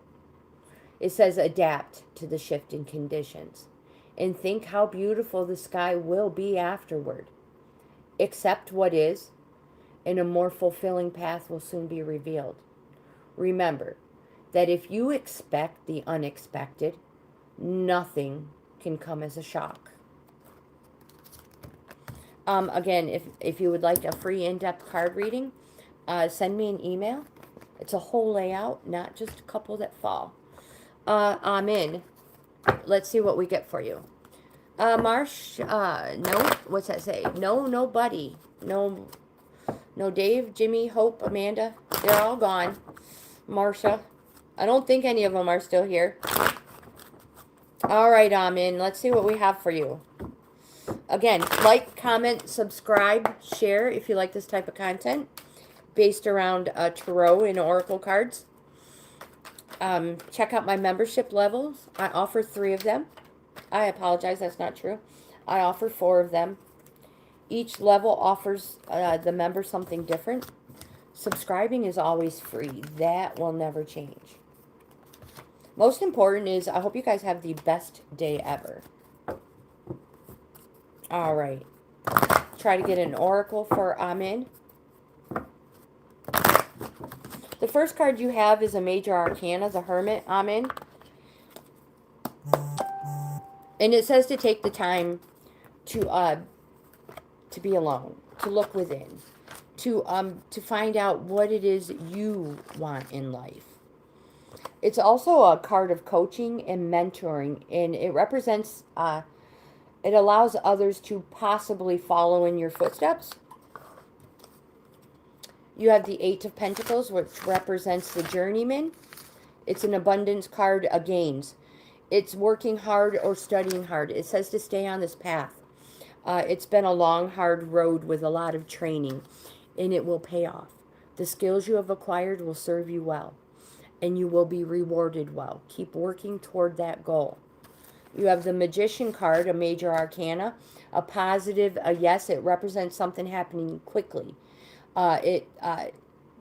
It says adapt to the shifting conditions and think how beautiful the sky will be afterward. Accept what is, and a more fulfilling path will soon be revealed. Remember that if you expect the unexpected, nothing can come as a shock. Again, if you would like a free in-depth card reading, send me an email. It's a whole layout, not just a couple that fall. I'm in. Let's see what we get for you. Marsh, no, what's that say? No, nobody. No Dave, Jimmy, Hope, Amanda. They're all gone. Marsha. I don't think any of them are still here. All right, I'm in. Let's see what we have for you. Again, like, comment, subscribe, share if you like this type of content based around tarot and oracle cards. Check out my membership levels. I offer 3 of them. I apologize, that's not true. I offer 4 of them. Each level offers the member something different. Subscribing is always free. That will never change. Most important is I hope you guys have the best day ever. All right. Try to get an oracle for Amin. The first card you have is a major arcana, the Hermit, Amin. And it says to take the time to be alone, to look within, to find out what it is you want in life. It's also a card of coaching and mentoring, and it represents, it allows others to possibly follow in your footsteps. You have the 8 of Pentacles, which represents the journeyman. It's an abundance card, a GAINZ. It's working hard or studying hard. It says to stay on this path. It's been a long, hard road with a lot of training, and it will pay off. The skills you have acquired will serve you well, and you will be rewarded well. Keep working toward that goal. You have the Magician card, a major arcana, a positive, a yes. It represents something happening quickly.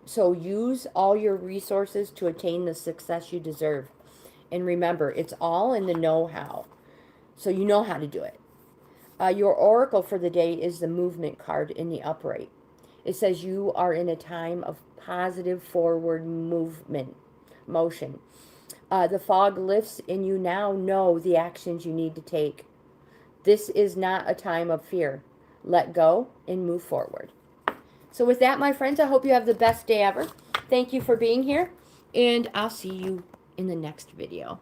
So use all your resources to attain the success you deserve. And remember, it's all in the know-how. So you know how to do it. Your oracle for the day is the movement card in the upright. It says you are in a time of positive forward motion. The fog lifts and you now know the actions you need to take. This is not a time of fear. Let go and move forward. So with that, my friends, I hope you have the best day ever. Thank you for being here, and I'll see you in the next video.